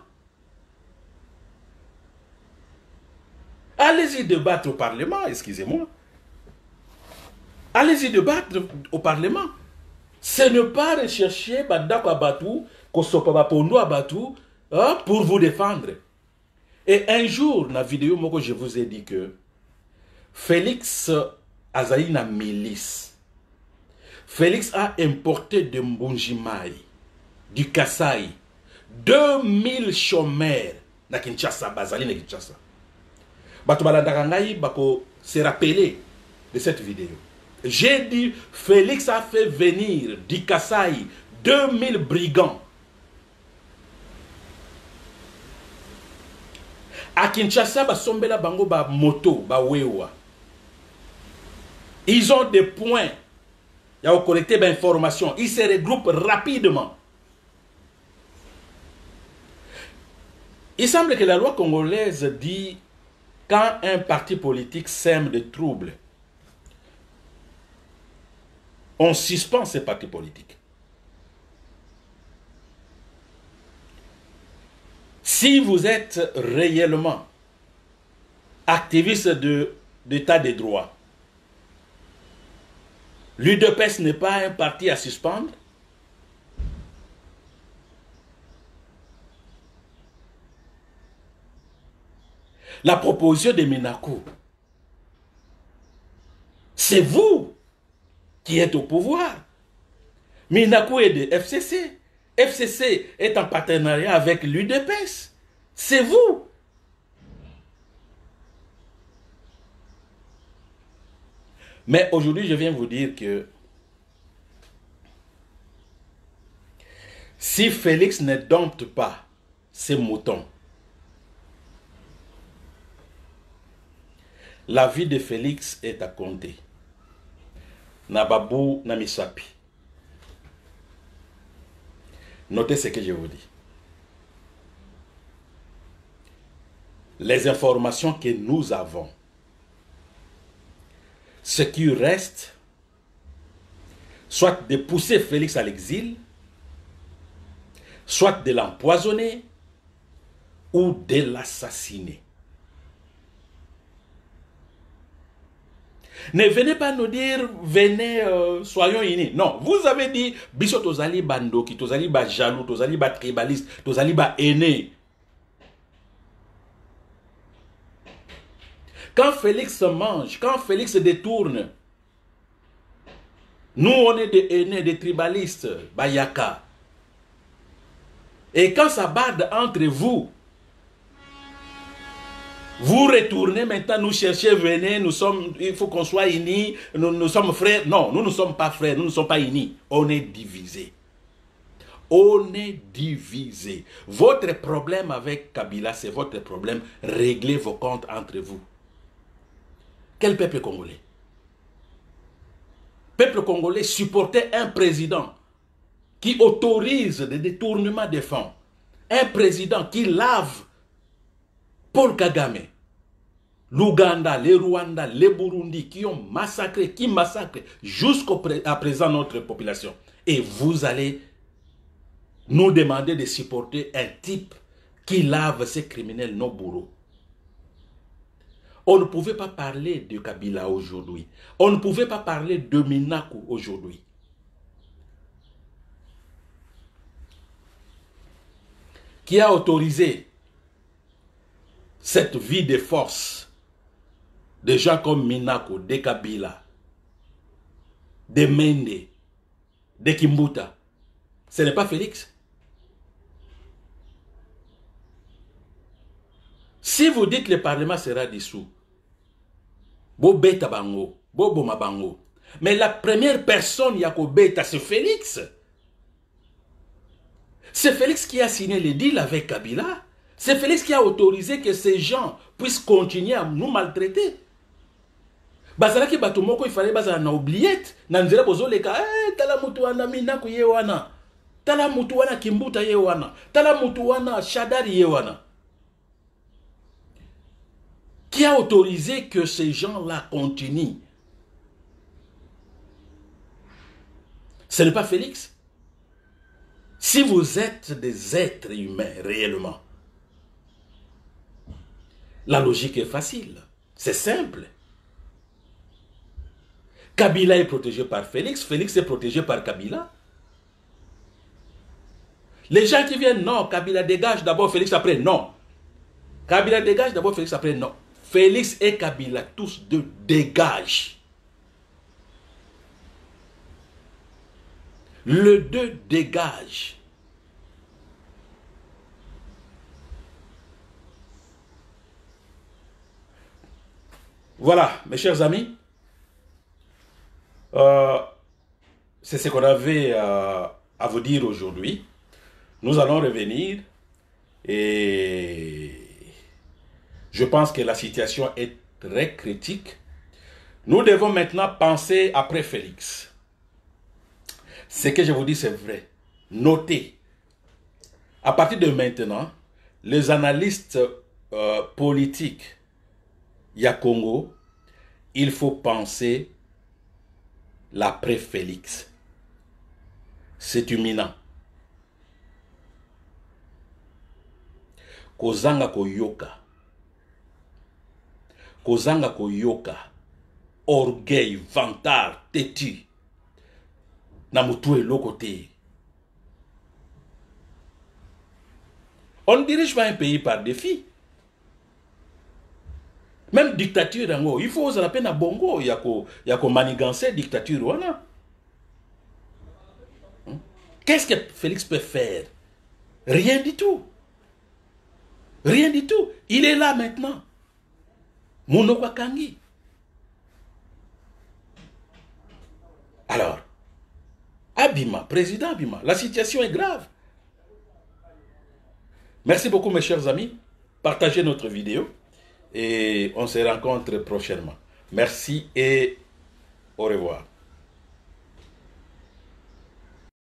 Allez-y débattre au Parlement, excusez-moi. Allez-y débattre au Parlement. Ce n'est pas rechercher Bandako Abatou, Kosopa Pondo Abatou, pour vous défendre. Et un jour, dans la vidéo, je vous ai dit que Félix Azaï na milice. Félix a importé de Mbunjimaï, du Kasaï, 2000 chômeurs na Kinshasa, Bazali na Kinshasa. Bato balandakangai bako se rappeler de cette vidéo. J'ai dit, Félix a fait venir du Kasaï 2000 brigands. À Kinshasa, basombela bango ba moto, ba wewa. Ils ont des points. Il y a collecté des informations. Ils se regroupent rapidement. Il semble que la loi congolaise dit quand un parti politique sème des troubles, on suspend ces partis politiques. Si vous êtes réellement activiste d'état de droit, l'UDPS n'est pas un parti à suspendre. La proposition de Minako, c'est vous qui êtes au pouvoir. Minako est de FCC. FCC est en partenariat avec l'UDPS. C'est vous. Mais aujourd'hui, je viens vous dire que si Félix ne dompte pas ses moutons, la vie de Félix est à compter. Nababou Namisapi. Notez ce que je vous dis. Les informations que nous avons, ce qui reste, soit de pousser Félix à l'exil, soit de l'empoisonner ou de l'assassiner. Ne venez pas nous dire, venez, soyons unis. Non, vous avez dit, biso tozali bandoki, tozali ba jaloux, tozali ba tribaliste, tozali ba aîné. Quand Félix mange, quand Félix se détourne, nous on est des aînés, des tribalistes, bayaka. Et quand ça barde entre vous, vous retournez maintenant, nous cherchez, venez, nous sommes, il faut qu'on soit unis, nous sommes frères. Non, nous ne sommes pas frères, nous ne sommes pas unis. On est divisés. On est divisés. Votre problème avec Kabila, c'est votre problème. Réglez vos comptes entre vous. Quel peuple congolais? Peuple congolais supportait un président qui autorise des détournements de fonds. Un président qui lave Paul Kagame, l'Ouganda, les Rwanda, les Burundi, qui ont massacré, qui massacrent jusqu'à présent notre population. Et vous allez nous demander de supporter un type qui lave ces criminels, nos bourreaux. On ne pouvait pas parler de Kabila aujourd'hui. On ne pouvait pas parler de Minaku aujourd'hui. Qui a autorisé cette vie de force de gens comme Minaku, de Kabila, de Mende, de Kimbuta? Ce n'est pas Félix. Si vous dites que le Parlement sera dissous, bo beta bango, bo boma bango. Mais la première personne yako beta, c'est Félix. C'est Félix qui a signé le deal avec Kabila. C'est Félix qui a autorisé que ces gens puissent continuer à nous maltraiter. Bazalaki batumoko il fallait bazala na oubliette, na nzela bozoleka, tala mutu wana Minaku ye wana. Tala mutu wana Kimbuta ye wana. Tala mutu wana Shadari ye wana. Qui a autorisé que ces gens-là continuent? Ce n'est pas Félix. Si vous êtes des êtres humains réellement, la logique est facile. C'est simple. Kabila est protégé par Félix. Félix est protégé par Kabila. Les gens qui viennent, non, Kabila dégage d'abord, Félix après, non. Kabila dégage d'abord, Félix après, non. Félix et Kabila, tous deux dégagent. Le deux dégage. Voilà, mes chers amis. C'est ce qu'on avait à vous dire aujourd'hui. Nous allons revenir et je pense que la situation est très critique. Nous devons maintenant penser après Félix. Ce que je vous dis, c'est vrai. Notez. À partir de maintenant, les analystes politiques, il y a Congo, il faut penser l'après-Félix. C'est imminent. Kozanga koyoka. Kozanga koyoka. Orgueil, vantard, têtu. Namutu et l'autre côté. On ne dirige pas un pays par défi. Même dictature, il faut oser la peine à Bongo. Il y a qu'on manigancer dictature. Voilà. Qu'est-ce que Félix peut faire? Rien du tout. Rien du tout. Il est là maintenant. Mounoko Kangi. Alors, Abima, président Abima, la situation est grave. Merci beaucoup mes chers amis. Partagez notre vidéo et on se rencontre prochainement. Merci et au revoir.